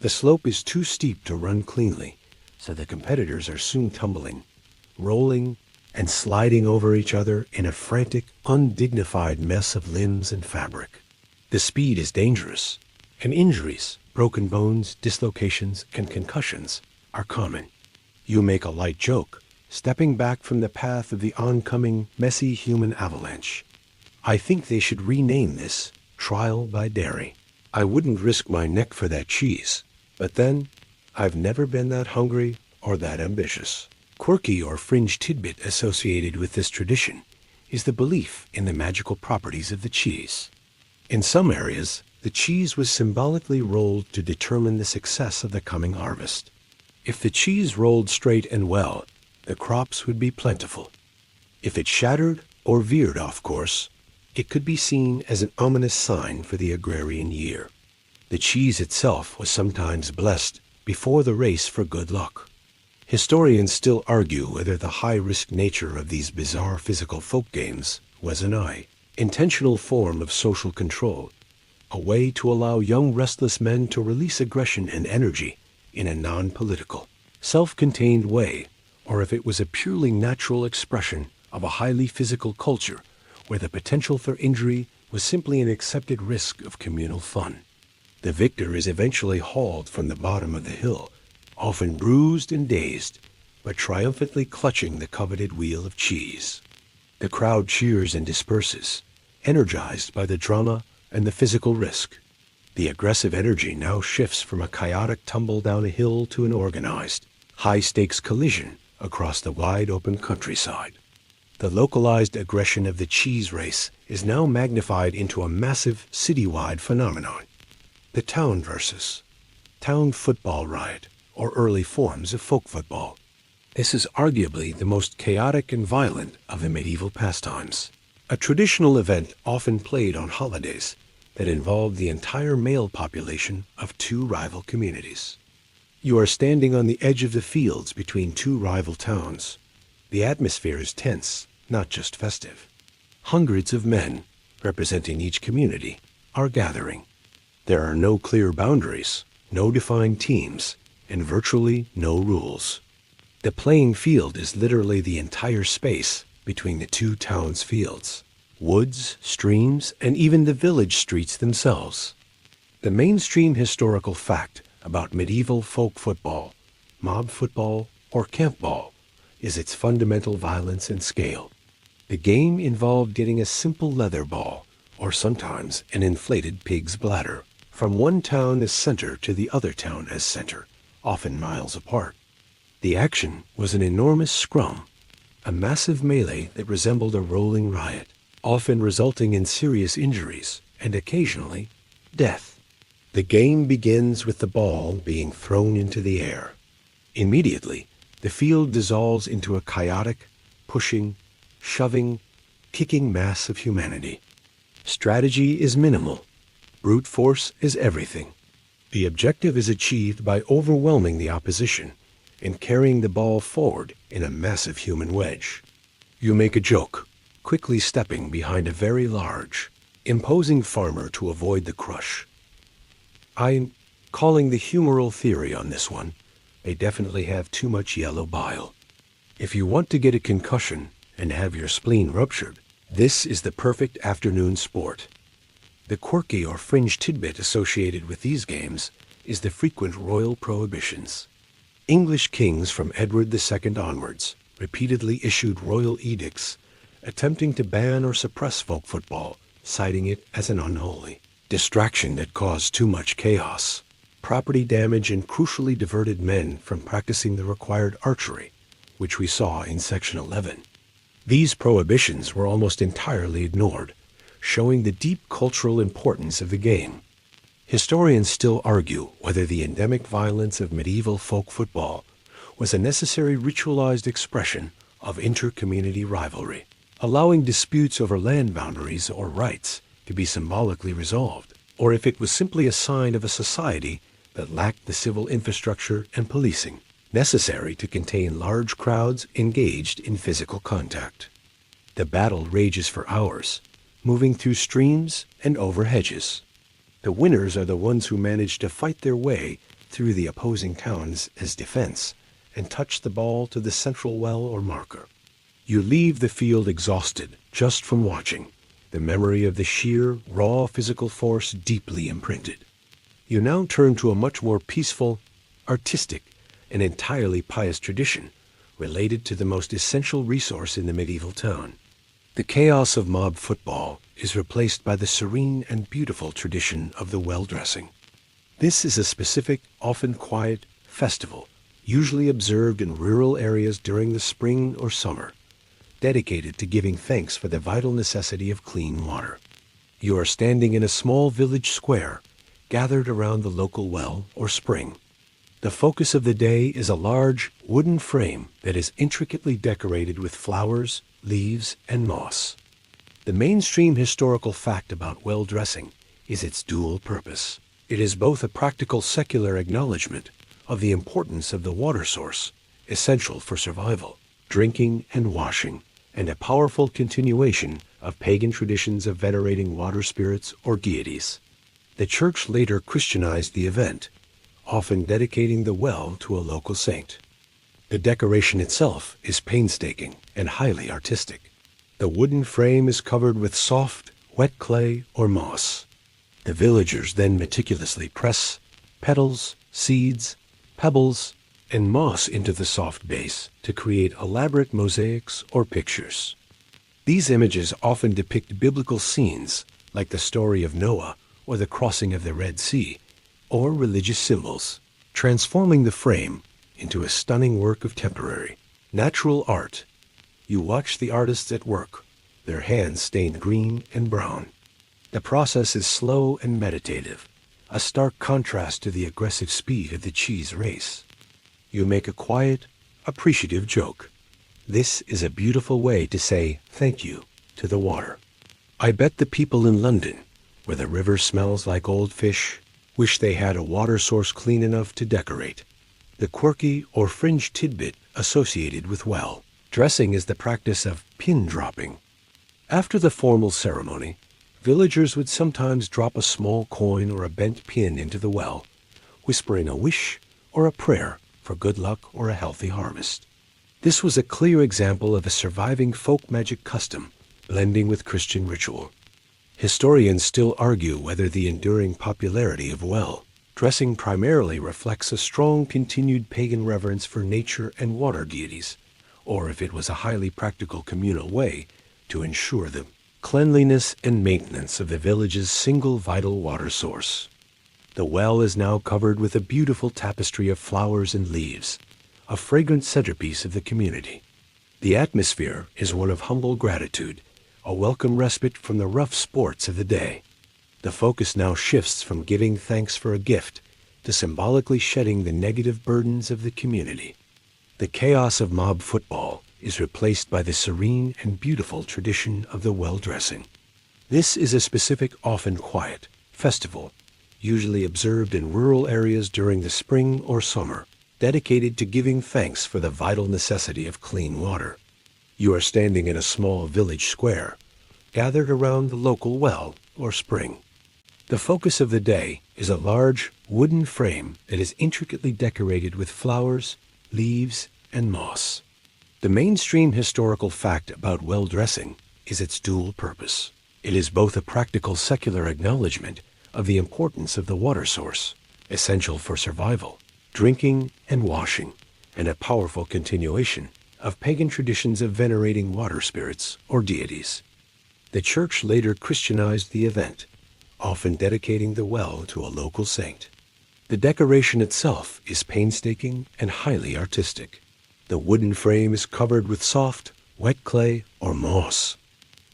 The slope is too steep to run cleanly, so the competitors are soon tumbling, rolling, and sliding over each other in a frantic, undignified mess of limbs and fabric. The speed is dangerous, and injuries, broken bones, dislocations, and concussions are common. You make a light joke, stepping back from the path of the oncoming, messy human avalanche. I think they should rename this Trial by Dairy. I wouldn't risk my neck for that cheese, but then, I've never been that hungry or that ambitious. Quirky or fringe tidbit associated with this tradition is the belief in the magical properties of the cheese. In some areas, the cheese was symbolically rolled to determine the success of the coming harvest. If the cheese rolled straight and well, the crops would be plentiful. If it shattered or veered off course, it could be seen as an ominous sign for the agrarian year. The cheese itself was sometimes blessed before the race for good luck. Historians still argue whether the high-risk nature of these bizarre physical folk games was an intentional form of social control, a way to allow young restless men to release aggression and energy in a non-political, self-contained way, or if it was a purely natural expression of a highly physical culture where the potential for injury was simply an accepted risk of communal fun. The victor is eventually hauled from the bottom of the hill, often bruised and dazed, but triumphantly clutching the coveted wheel of cheese. The crowd cheers and disperses, energized by the drama and the physical risk. The aggressive energy now shifts from a chaotic tumble down a hill to an organized, high-stakes collision across the wide-open countryside. The localized aggression of the cheese race is now magnified into a massive citywide phenomenon. The town versus town football riot, or early forms of folk football. This is arguably the most chaotic and violent of the medieval pastimes. A traditional event often played on holidays that involved the entire male population of two rival communities. You are standing on the edge of the fields between two rival towns. The atmosphere is tense, not just festive. Hundreds of men, representing each community, are gathering. There are no clear boundaries, no defined teams, and virtually no rules. The playing field is literally the entire space between the two towns' fields, woods, streams, and even the village streets themselves. The mainstream historical fact about medieval folk football, mob football, or camp ball is its fundamental violence and scale. The game involved getting a simple leather ball, or sometimes an inflated pig's bladder, from one town as center to the other town as center, often miles apart. The action was an enormous scrum, a massive melee that resembled a rolling riot, often resulting in serious injuries and occasionally death. The game begins with the ball being thrown into the air. Immediately, the field dissolves into a chaotic, pushing, shoving, kicking mass of humanity. Strategy is minimal. Brute force is everything. The objective is achieved by overwhelming the opposition and carrying the ball forward in a massive human wedge. You make a joke, quickly stepping behind a very large, imposing farmer to avoid the crush. I'm calling the humoral theory on this one. They definitely have too much yellow bile. If you want to get a concussion and have your spleen ruptured, this is the perfect afternoon sport. The quirky or fringe tidbit associated with these games is the frequent royal prohibitions. English kings from Edward II onwards repeatedly issued royal edicts attempting to ban or suppress folk football, citing it as an unholy distraction that caused too much chaos, property damage, and crucially diverted men from practicing the required archery, which we saw in Section 11. These prohibitions were almost entirely ignored, showing the deep cultural importance of the game. Historians still argue whether the endemic violence of medieval folk football was a necessary ritualized expression of inter-community rivalry, allowing disputes over land boundaries or rights to be symbolically resolved, or if it was simply a sign of a society that lacked the civil infrastructure and policing necessary to contain large crowds engaged in physical contact. The battle rages for hours, moving through streams and over hedges. The winners are the ones who manage to fight their way through the opposing towns as defense and touch the ball to the central well or marker. You leave the field exhausted just from watching, the memory of the sheer, raw physical force deeply imprinted. You now turn to a much more peaceful, artistic, and entirely pious tradition related to the most essential resource in the medieval town. The chaos of mob football is replaced by the serene and beautiful tradition of the well-dressing. This is a specific, often quiet, festival, usually observed in rural areas during the spring or summer, dedicated to giving thanks for the vital necessity of clean water. You are standing in a small village square, gathered around the local well or spring. The focus of the day is a large wooden frame that is intricately decorated with flowers, leaves, and moss. The mainstream historical fact about well-dressing is its dual purpose. It is both a practical secular acknowledgement of the importance of the water source, essential for survival, drinking, and washing, and a powerful continuation of pagan traditions of venerating water spirits or deities. The Church later Christianized the event, often dedicating the well to a local saint. The decoration itself is painstaking and highly artistic. The wooden frame is covered with soft, wet clay or moss. The villagers then meticulously press petals, seeds, pebbles, and moss into the soft base to create elaborate mosaics or pictures. These images often depict biblical scenes like the story of Noah or the crossing of the Red Sea, or religious symbols, transforming the frame into a stunning work of temporary, natural art. You watch the artists at work, their hands stained green and brown. The process is slow and meditative, a stark contrast to the aggressive speed of the cheese race. You make a quiet, appreciative joke. This is a beautiful way to say thank you to the water. I bet the people in London, where the river smells like old fish, wish they had a water source clean enough to decorate. The quirky or fringe tidbit associated with well dressing is the practice of pin dropping. After the formal ceremony, villagers would sometimes drop a small coin or a bent pin into the well, whispering a wish or a prayer for good luck or a healthy harvest. This was a clear example of a surviving folk magic custom blending with Christian ritual. Historians still argue whether the enduring popularity of well dressing primarily reflects a strong continued pagan reverence for nature and water deities, or if it was a highly practical communal way to ensure the cleanliness and maintenance of the village's single vital water source. The well is now covered with a beautiful tapestry of flowers and leaves, a fragrant centerpiece of the community. The atmosphere is one of humble gratitude, a welcome respite from the rough sports of the day. The focus now shifts from giving thanks for a gift to symbolically shedding the negative burdens of the community. The chaos of mob football is replaced by the serene and beautiful tradition of the well dressing. This is a specific, often quiet, festival, usually observed in rural areas during the spring or summer, dedicated to giving thanks for the vital necessity of clean water. You are standing in a small village square, gathered around the local well or spring. The focus of the day is a large wooden frame that is intricately decorated with flowers, leaves, and moss. The mainstream historical fact about well dressing is its dual purpose. It is both a practical secular acknowledgement of the importance of the water source, essential for survival, drinking, and washing, and a powerful continuation of pagan traditions of venerating water spirits or deities. The Church later Christianized the event, often dedicating the well to a local saint. The decoration itself is painstaking and highly artistic. The wooden frame is covered with soft, wet clay or moss.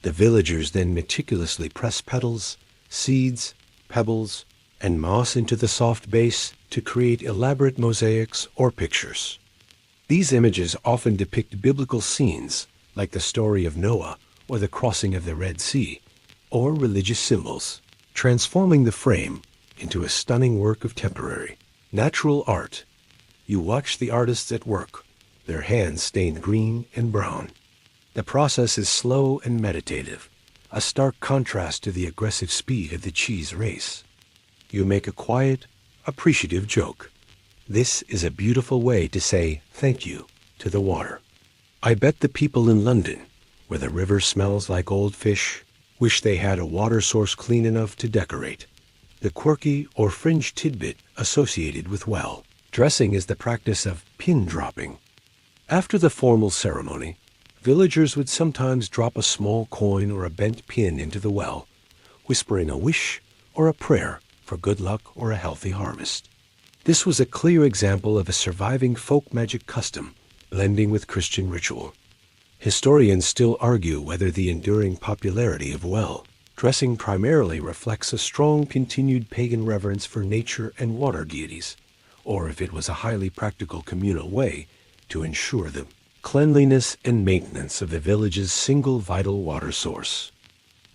The villagers then meticulously press petals, seeds, pebbles, and moss into the soft base to create elaborate mosaics or pictures. These images often depict biblical scenes like the story of Noah or the crossing of the Red Sea, or religious symbols, transforming the frame into a stunning work of temporary, natural art. You watch the artists at work, their hands stained green and brown. The process is slow and meditative, a stark contrast to the aggressive speed of the cheese race. You make a quiet, appreciative joke. This is a beautiful way to say thank you to the water. I bet the people in London, where the river smells like old fish, wish they had a water source clean enough to decorate. The quirky or fringe tidbit associated with well dressing is the practice of pin dropping. After the formal ceremony, villagers would sometimes drop a small coin or a bent pin into the well, whispering a wish or a prayer for good luck or a healthy harvest. This was a clear example of a surviving folk magic custom blending with Christian ritual. Historians still argue whether the enduring popularity of well dressing primarily reflects a strong continued pagan reverence for nature and water deities, or if it was a highly practical communal way to ensure the cleanliness and maintenance of the village's single vital water source.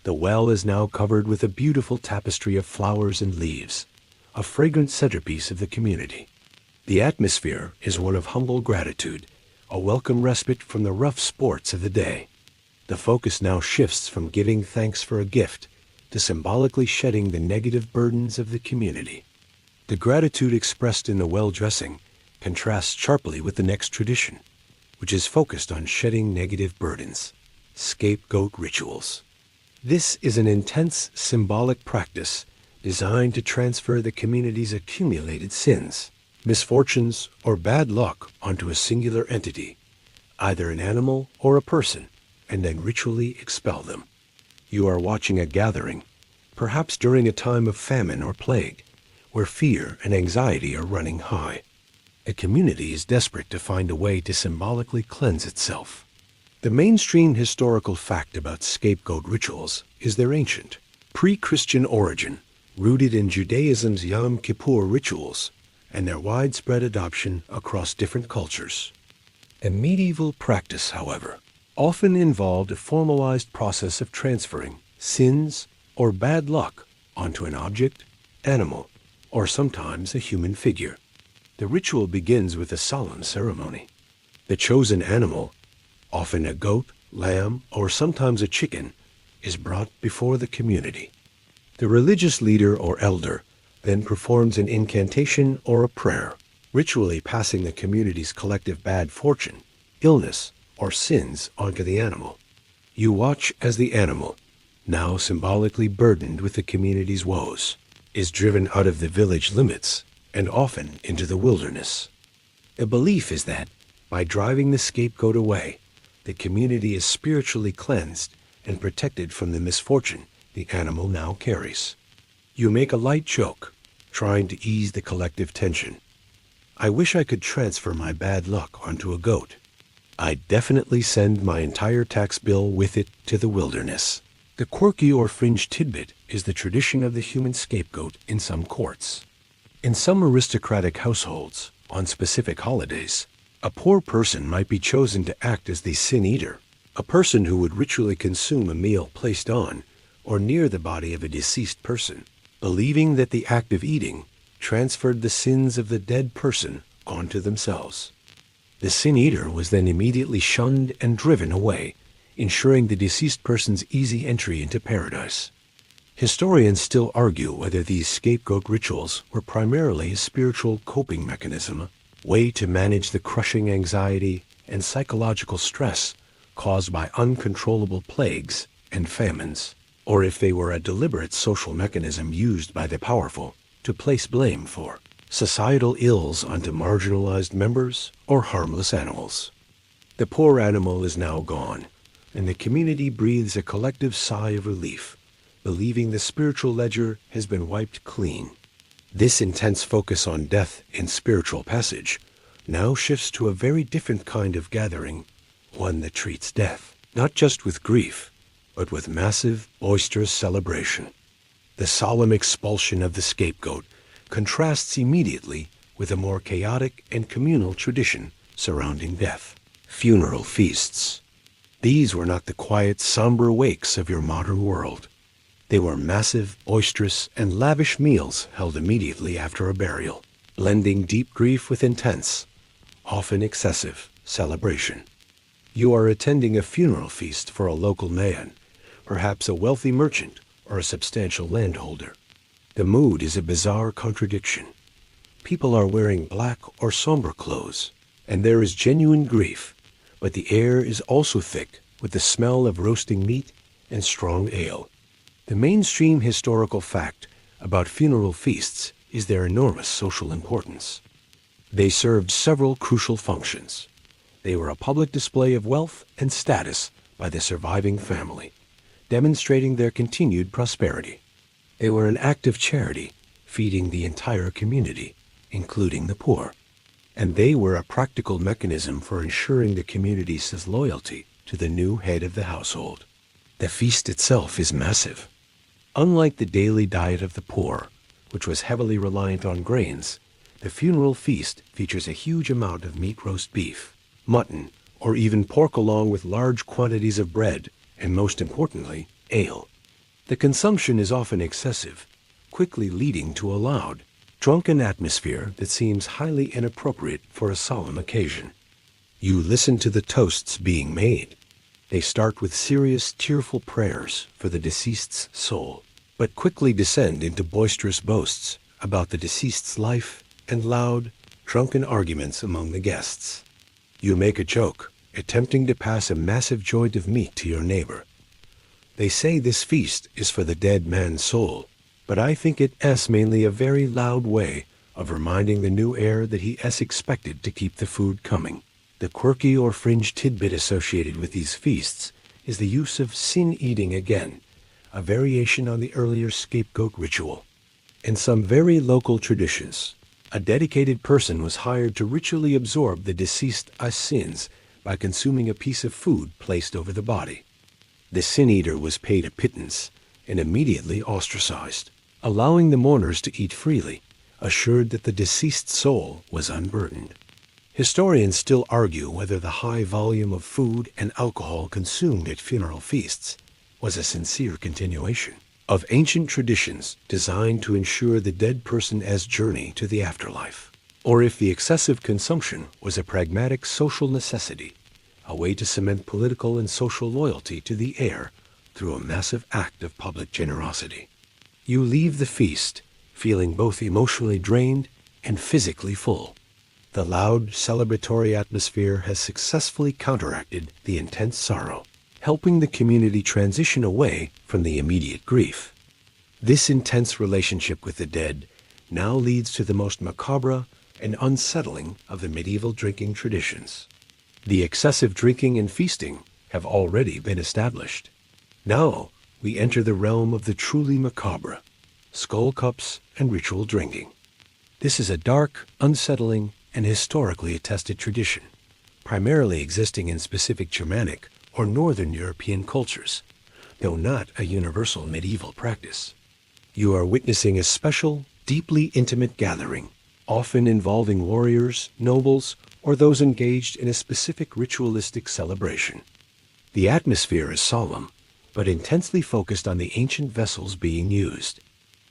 The well is now covered with a beautiful tapestry of flowers and leaves, a fragrant centerpiece of the community. The atmosphere is one of humble gratitude, a welcome respite from the rough sports of the day. The focus now shifts from giving thanks for a gift to symbolically shedding the negative burdens of the community. The gratitude expressed in the well-dressing contrasts sharply with the next tradition, which is focused on shedding negative burdens, scapegoat rituals. This is an intense symbolic practice designed to transfer the community's accumulated sins, misfortunes, or bad luck onto a singular entity, either an animal or a person, and then ritually expel them. You are watching a gathering, perhaps during a time of famine or plague, where fear and anxiety are running high. A community is desperate to find a way to symbolically cleanse itself. The mainstream historical fact about scapegoat rituals is their ancient, pre-Christian origin, rooted in Judaism's Yom Kippur rituals and their widespread adoption across different cultures. A medieval practice, however, often involved a formalized process of transferring sins or bad luck onto an object, animal, or sometimes a human figure. The ritual begins with a solemn ceremony. The chosen animal, often a goat, lamb, or sometimes a chicken, is brought before the community. The religious leader or elder then performs an incantation or a prayer, ritually passing the community's collective bad fortune, illness, or sins onto the animal. You watch as the animal, now symbolically burdened with the community's woes, is driven out of the village limits and often into the wilderness. The belief is that, by driving the scapegoat away, the community is spiritually cleansed and protected from the misfortune the animal now carries. You make a light joke, trying to ease the collective tension. I wish I could transfer my bad luck onto a goat. I'd definitely send my entire tax bill with it to the wilderness. The quirky or fringe tidbit is the tradition of the human scapegoat in some courts. In some aristocratic households, on specific holidays, a poor person might be chosen to act as the sin eater, a person who would ritually consume a meal placed on or near the body of a deceased person, believing that the act of eating transferred the sins of the dead person onto themselves. The sin eater was then immediately shunned and driven away, ensuring the deceased person's easy entry into paradise. Historians still argue whether these scapegoat rituals were primarily a spiritual coping mechanism, a way to manage the crushing anxiety and psychological stress caused by uncontrollable plagues and famines, or if they were a deliberate social mechanism used by the powerful to place blame for societal ills onto marginalized members or harmless animals. The poor animal is now gone, and the community breathes a collective sigh of relief, believing the spiritual ledger has been wiped clean. This intense focus on death in spiritual passage now shifts to a very different kind of gathering, one that treats death not just with grief, but with massive, boisterous celebration. The solemn expulsion of the scapegoat contrasts immediately with a more chaotic and communal tradition surrounding death: funeral feasts. These were not the quiet, somber wakes of your modern world. They were massive, boisterous, and lavish meals held immediately after a burial, blending deep grief with intense, often excessive, celebration. You are attending a funeral feast for a local man, perhaps a wealthy merchant or a substantial landholder. The mood is a bizarre contradiction. People are wearing black or somber clothes, and there is genuine grief, but the air is also thick with the smell of roasting meat and strong ale. The mainstream historical fact about funeral feasts is their enormous social importance. They served several crucial functions. They were a public display of wealth and status by the surviving family, demonstrating their continued prosperity. They were an act of charity, feeding the entire community, including the poor. And they were a practical mechanism for ensuring the community's loyalty to the new head of the household. The feast itself is massive. Unlike the daily diet of the poor, which was heavily reliant on grains, the funeral feast features a huge amount of meat roast beef, mutton, or even pork, along with large quantities of bread, and most importantly, ale. The consumption is often excessive, quickly leading to a loud, drunken atmosphere that seems highly inappropriate for a solemn occasion. You listen to the toasts being made. They start with serious, tearful prayers for the deceased's soul, but quickly descend into boisterous boasts about the deceased's life and loud, drunken arguments among the guests. You make a joke, attempting to pass a massive joint of meat to your neighbor. They say this feast is for the dead man's soul, but I think it is mainly a very loud way of reminding the new heir that he is expected to keep the food coming. The quirky or fringe tidbit associated with these feasts is the use of sin-eating again, a variation on the earlier scapegoat ritual. In some very local traditions, a dedicated person was hired to ritually absorb the deceased's sins by consuming a piece of food placed over the body. The sin-eater was paid a pittance and immediately ostracized, allowing the mourners to eat freely, assured that the deceased soul was unburdened. Historians still argue whether the high volume of food and alcohol consumed at funeral feasts was a sincere continuation of ancient traditions designed to ensure the dead person's journey to the afterlife, or if the excessive consumption was a pragmatic social necessity, a way to cement political and social loyalty to the heir through a massive act of public generosity. You leave the feast feeling both emotionally drained and physically full. The loud, celebratory atmosphere has successfully counteracted the intense sorrow, helping the community transition away from the immediate grief. This intense relationship with the dead now leads to the most macabre and unsettling of the medieval drinking traditions. The excessive drinking and feasting have already been established. Now we enter the realm of the truly macabre, skull cups and ritual drinking. This is a dark, unsettling, and historically attested tradition, primarily existing in specific Germanic or Northern European cultures, though not a universal medieval practice. You are witnessing a special, deeply intimate gathering, often involving warriors, nobles, or those engaged in a specific ritualistic celebration. The atmosphere is solemn, but intensely focused on the ancient vessels being used.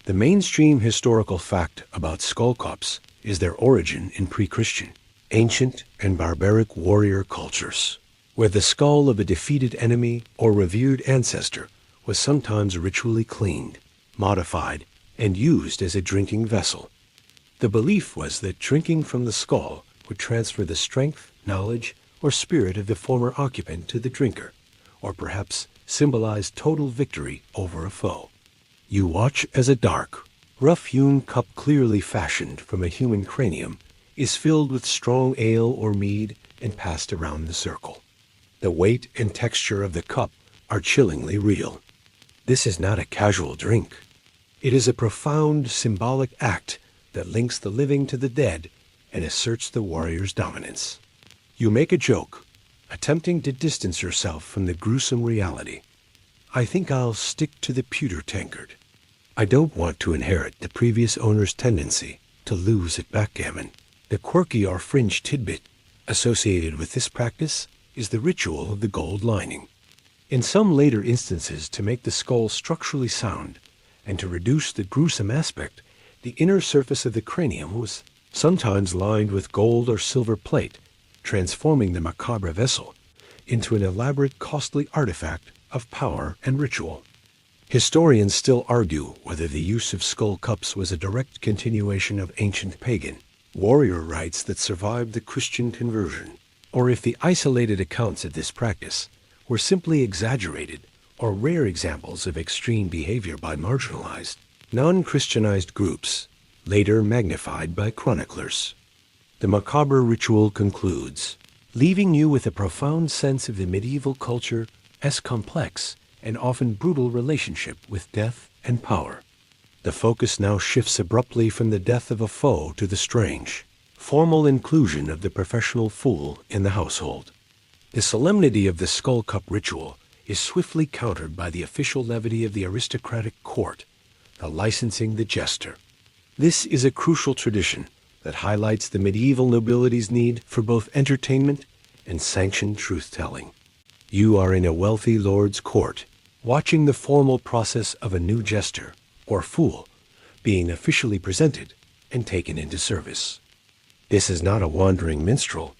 The mainstream historical fact about skull cups is their origin in pre-Christian, ancient and barbaric warrior cultures, where the skull of a defeated enemy or revered ancestor was sometimes ritually cleaned, modified, and used as a drinking vessel. The belief was that drinking from the skull would transfer the strength, knowledge, or spirit of the former occupant to the drinker, or perhaps symbolize total victory over a foe. You watch as a dark, rough-hewn cup clearly fashioned from a human cranium is filled with strong ale or mead and passed around the circle. The weight and texture of the cup are chillingly real. This is not a casual drink. It is a profound symbolic act that links the living to the dead and asserts the warrior's dominance. You make a joke, attempting to distance yourself from the gruesome reality. I think I'll stick to the pewter tankard. I don't want to inherit the previous owner's tendency to lose at backgammon. The quirky or fringe tidbit associated with this practice is the ritual of the gold lining. In some later instances, to make the skull structurally sound and to reduce the gruesome aspect, the inner surface of the cranium was sometimes lined with gold or silver plate, transforming the macabre vessel into an elaborate, costly artifact of power and ritual. Historians still argue whether the use of skull cups was a direct continuation of ancient pagan warrior rites that survived the Christian conversion, or if the isolated accounts of this practice were simply exaggerated or rare examples of extreme behavior by marginalized, non-Christianized groups, later magnified by chroniclers. The macabre ritual concludes, leaving you with a profound sense of the medieval culture as complex and often brutal relationship with death and power. The focus now shifts abruptly from the death of a foe to the strange, formal inclusion of the professional fool in the household. The solemnity of the skull cup ritual is swiftly countered by the official levity of the aristocratic court, the licensing the jester. This is a crucial tradition that highlights the medieval nobility's need for both entertainment and sanctioned truth-telling. You are in a wealthy lord's court, watching the formal process of a new jester, or fool, being officially presented and taken into service. This is not a wandering minstrel,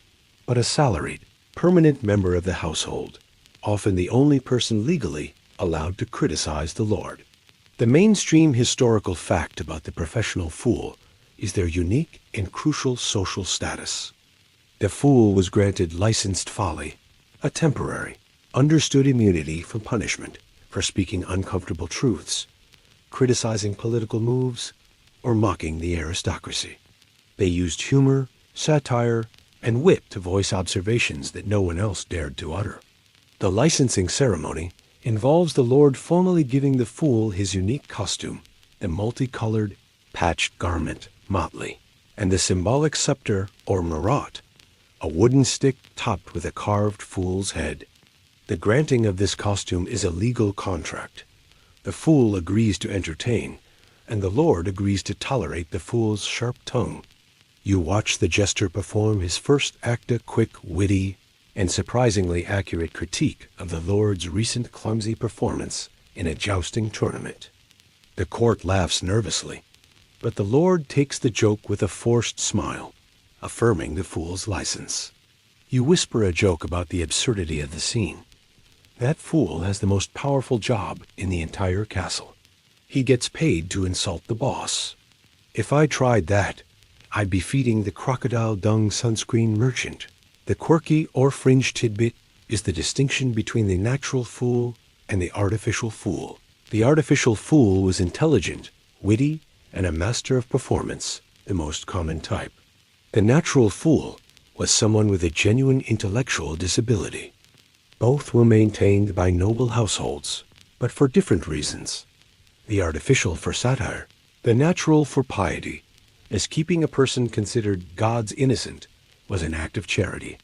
but a salaried, permanent member of the household, often the only person legally allowed to criticize the Lord. The mainstream historical fact about the professional fool is their unique and crucial social status. The fool was granted licensed folly, a temporary, understood immunity from punishment for speaking uncomfortable truths, criticizing political moves, or mocking the aristocracy. They used humor, satire, and wit to voice observations that no one else dared to utter. The licensing ceremony involves the Lord formally giving the fool his unique costume, the multicolored, patched garment, motley, and the symbolic scepter or marat, a wooden stick topped with a carved fool's head. The granting of this costume is a legal contract. The fool agrees to entertain, and the Lord agrees to tolerate the fool's sharp tongue. You watch the jester perform his first a quick, witty, and surprisingly accurate critique of the Lord's recent clumsy performance in a jousting tournament. The court laughs nervously, but the Lord takes the joke with a forced smile, affirming the fool's license. You whisper a joke about the absurdity of the scene. That fool has the most powerful job in the entire castle. He gets paid to insult the boss. If I tried that, I'd be feeding the crocodile dung sunscreen merchant. The quirky or fringe tidbit is the distinction between the natural fool and the artificial fool. The artificial fool was intelligent, witty, and a master of performance, the most common type. The natural fool was someone with a genuine intellectual disability. Both were maintained by noble households, but for different reasons. The artificial for satire, the natural for piety, as keeping a person considered God's innocent was an act of charity.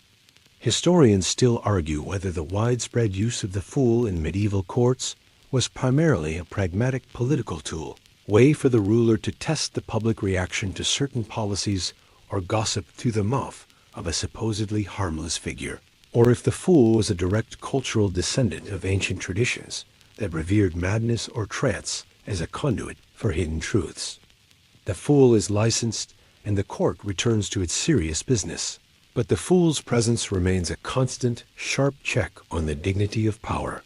Historians still argue whether the widespread use of the fool in medieval courts was primarily a pragmatic political tool, way for the ruler to test the public reaction to certain policies or gossip through the mouth of a supposedly harmless figure, or if the fool was a direct cultural descendant of ancient traditions that revered madness or trance as a conduit for hidden truths. The fool is licensed, and the court returns to its serious business. But the fool's presence remains a constant, sharp check on the dignity of power.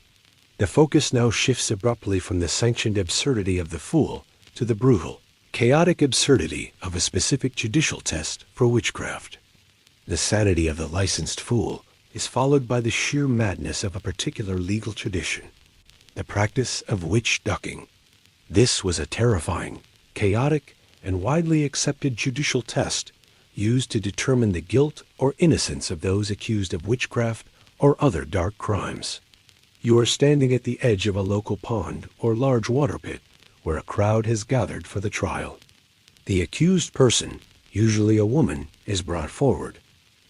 The focus now shifts abruptly from the sanctioned absurdity of the fool to the brutal, chaotic absurdity of a specific judicial test for witchcraft. The sanity of the licensed fool is followed by the sheer madness of a particular legal tradition, the practice of witch ducking. This was a terrifying, chaotic, and widely accepted judicial test used to determine the guilt or innocence of those accused of witchcraft or other dark crimes. You are standing at the edge of a local pond or large water pit where a crowd has gathered for the trial. The accused person, usually a woman, is brought forward.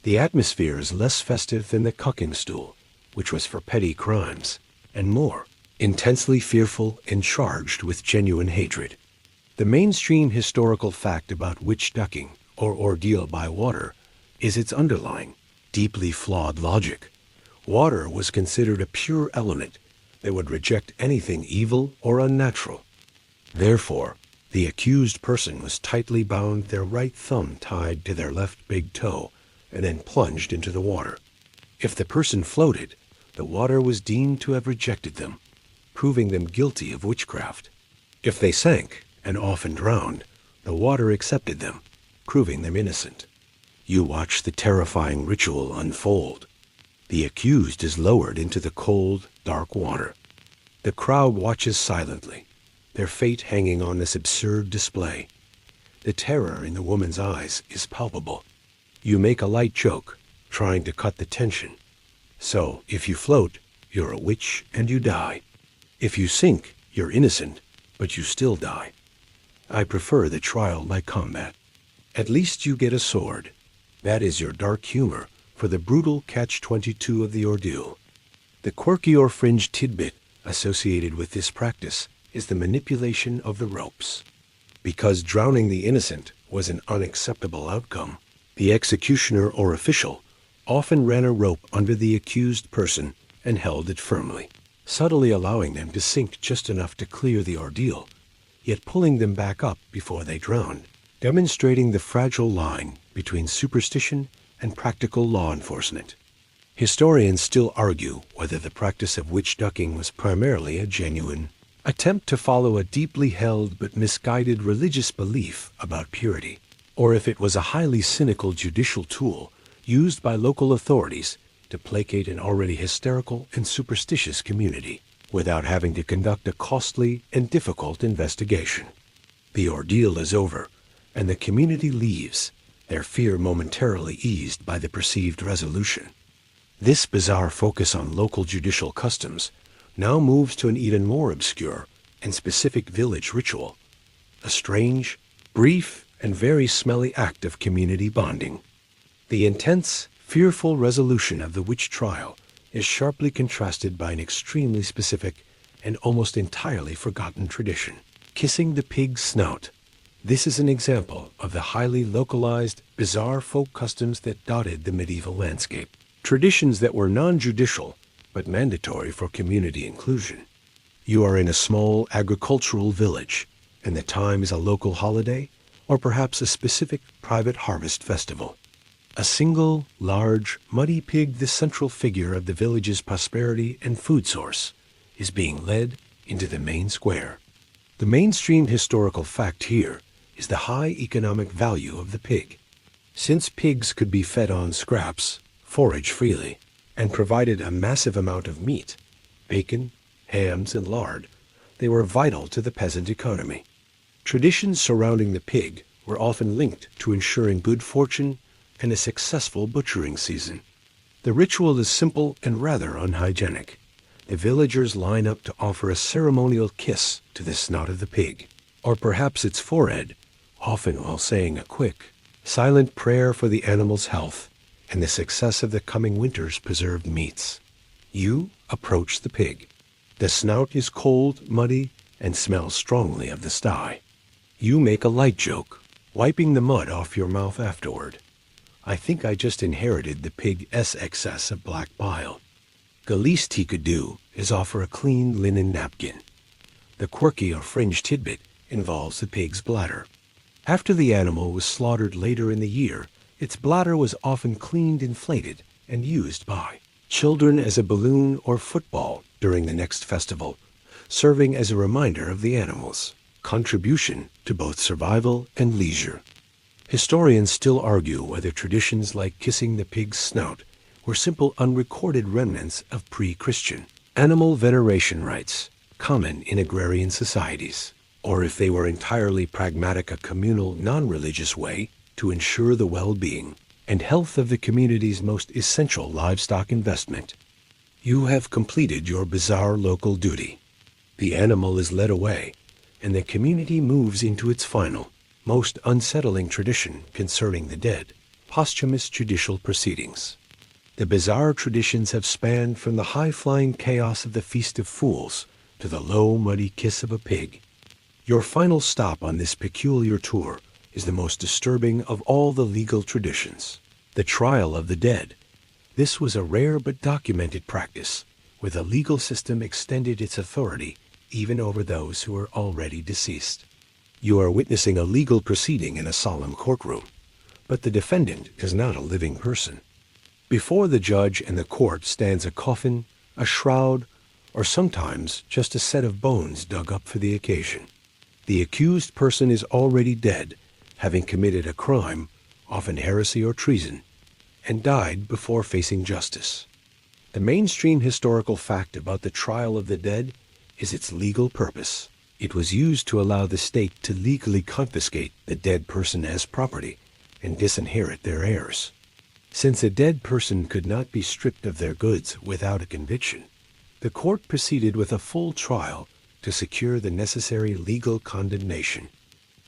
The atmosphere is less festive than the cucking stool, which was for petty crimes, and more intensely fearful and charged with genuine hatred. The mainstream historical fact about witch ducking, or ordeal by water, is its underlying, deeply flawed logic. Water was considered a pure element that would reject anything evil or unnatural. Therefore, the accused person was tightly bound, their right thumb tied to their left big toe, and then plunged into the water. If the person floated, the water was deemed to have rejected them, proving them guilty of witchcraft. If they sank, and often drowned, the water accepted them, proving them innocent. You watch the terrifying ritual unfold. The accused is lowered into the cold, dark water. The crowd watches silently, their fate hanging on this absurd display. The terror in the woman's eyes is palpable. You make a light joke, trying to cut the tension. So, if you float, you're a witch and you die. If you sink, you're innocent, but you still die. I prefer the trial by combat. At least you get a sword. That is your dark humor for the brutal catch-22 of the ordeal. The quirky or fringe tidbit associated with this practice is the manipulation of the ropes. Because drowning the innocent was an unacceptable outcome, the executioner or official often ran a rope under the accused person and held it firmly, subtly allowing them to sink just enough to clear the ordeal, yet pulling them back up before they drowned. demonstrating the fragile line between superstition and practical law enforcement. Historians still argue whether the practice of witch ducking was primarily a genuine attempt to follow a deeply held but misguided religious belief about purity, or if it was a highly cynical judicial tool used by local authorities to placate an already hysterical and superstitious community without having to conduct a costly and difficult investigation. The ordeal is over, and the community leaves, their fear momentarily eased by the perceived resolution. This bizarre focus on local judicial customs now moves to an even more obscure and specific village ritual, a strange, brief, and very smelly act of community bonding. The intense, fearful resolution of the witch trial is sharply contrasted by an extremely specific and almost entirely forgotten tradition, kissing the pig's snout. This is an example of the highly localized, bizarre folk customs that dotted the medieval landscape. Traditions that were non-judicial, but mandatory for community inclusion. You are in a small agricultural village, and the time is a local holiday, or perhaps a specific private harvest festival. A single, large, muddy pig, the central figure of the village's prosperity and food source, is being led into the main square. The mainstream historical fact here is the high economic value of the pig. Since pigs could be fed on scraps, forage freely, and provided a massive amount of meat, bacon, hams, and lard, they were vital to the peasant economy. Traditions surrounding the pig were often linked to ensuring good fortune and a successful butchering season. The ritual is simple and rather unhygienic. The villagers line up to offer a ceremonial kiss to the snout of the pig, or perhaps its forehead, often while saying a quick, silent prayer for the animal's health and the success of the coming winter's preserved meats. You approach the pig. The snout is cold, muddy, and smells strongly of the sty. You make a light joke, wiping the mud off your mouth afterward. I think I just inherited the pig's excess of black bile. The least he could do is offer a clean linen napkin. The quirky or fringe tidbit involves the pig's bladder. After the animal was slaughtered later in the year, its bladder was often cleaned, inflated, and used by children as a balloon or football during the next festival, serving as a reminder of the animal's contribution to both survival and leisure. Historians still argue whether traditions like kissing the pig's snout were simple unrecorded remnants of pre-Christian animal veneration rites common in agrarian societies, or if they were entirely pragmatic, a communal, non-religious way to ensure the well-being and health of the community's most essential livestock investment. You have completed your bizarre local duty. The animal is led away, and the community moves into its final, most unsettling tradition concerning the dead, posthumous judicial proceedings. The bizarre traditions have spanned from the high-flying chaos of the Feast of Fools to the low, muddy kiss of a pig. Your final stop on this peculiar tour is the most disturbing of all the legal traditions, the trial of the dead. This was a rare but documented practice, where the legal system extended its authority even over those who were already deceased. You are witnessing a legal proceeding in a solemn courtroom, but the defendant is not a living person. Before the judge and the court stands a coffin, a shroud, or sometimes just a set of bones dug up for the occasion. The accused person is already dead, having committed a crime, often heresy or treason, and died before facing justice. The mainstream historical fact about the trial of the dead is its legal purpose. It was used to allow the state to legally confiscate the dead person as property and disinherit their heirs. Since a dead person could not be stripped of their goods without a conviction, the court proceeded with a full trial to secure the necessary legal condemnation.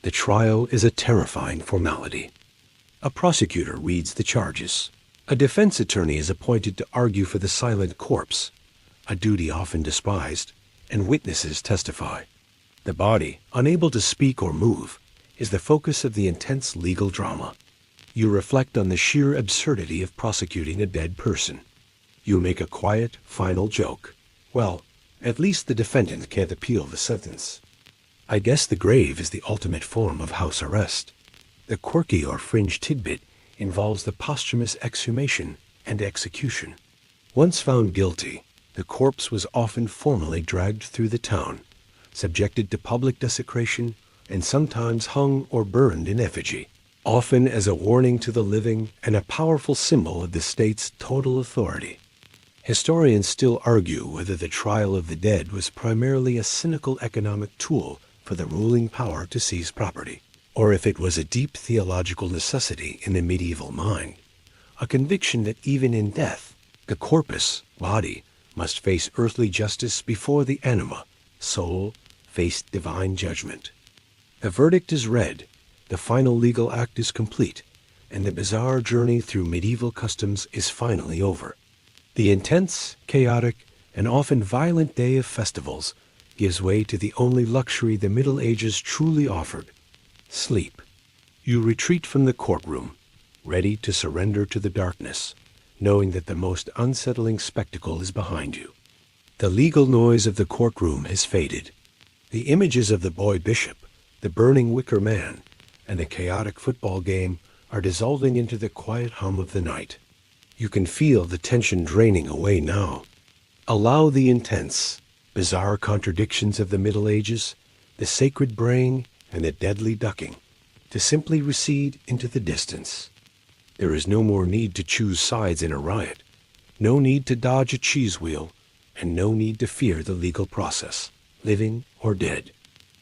The trial is a terrifying formality. A prosecutor reads the charges. A defense attorney is appointed to argue for the silent corpse, a duty often despised, and witnesses testify. The body, unable to speak or move, is the focus of the intense legal drama. You reflect on the sheer absurdity of prosecuting a dead person. You make a quiet, final joke. Well, at least the defendant can't appeal the sentence. I guess the grave is the ultimate form of house arrest. The quirky or fringe tidbit involves the posthumous exhumation and execution. Once found guilty, the corpse was often formally dragged through the town, subjected to public desecration, and sometimes hung or burned in effigy, often as a warning to the living and a powerful symbol of the state's total authority. Historians still argue whether the trial of the dead was primarily a cynical economic tool for the ruling power to seize property, or if it was a deep theological necessity in the medieval mind, a conviction that even in death, the corpus, body, must face earthly justice before the anima, soul, faced divine judgment. The verdict is read, the final legal act is complete, and the bizarre journey through medieval customs is finally over. The intense, chaotic, and often violent day of festivals gives way to the only luxury the Middle Ages truly offered: sleep. You retreat from the courtroom, ready to surrender to the darkness, knowing that the most unsettling spectacle is behind you. The legal noise of the courtroom has faded. The images of the boy bishop, the burning wicker man, and the chaotic football game are dissolving into the quiet hum of the night. You can feel the tension draining away now. Allow the intense, bizarre contradictions of the Middle Ages, the sacred braying and the deadly ducking, to simply recede into the distance. There is no more need to choose sides in a riot, no need to dodge a cheese wheel, and no need to fear the legal process, living or dead.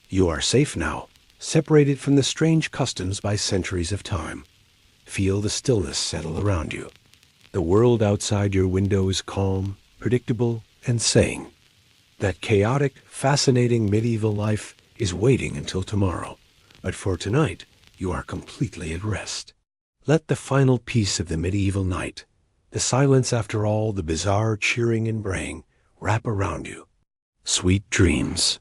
You are safe now, separated from the strange customs by centuries of time. Feel the stillness settle around you. The world outside your window is calm, predictable, and sane. That chaotic, fascinating medieval life is waiting until tomorrow, but for tonight, you are completely at rest. Let the final peace of the medieval night, the silence after all the bizarre cheering and braying, wrap around you. Sweet dreams.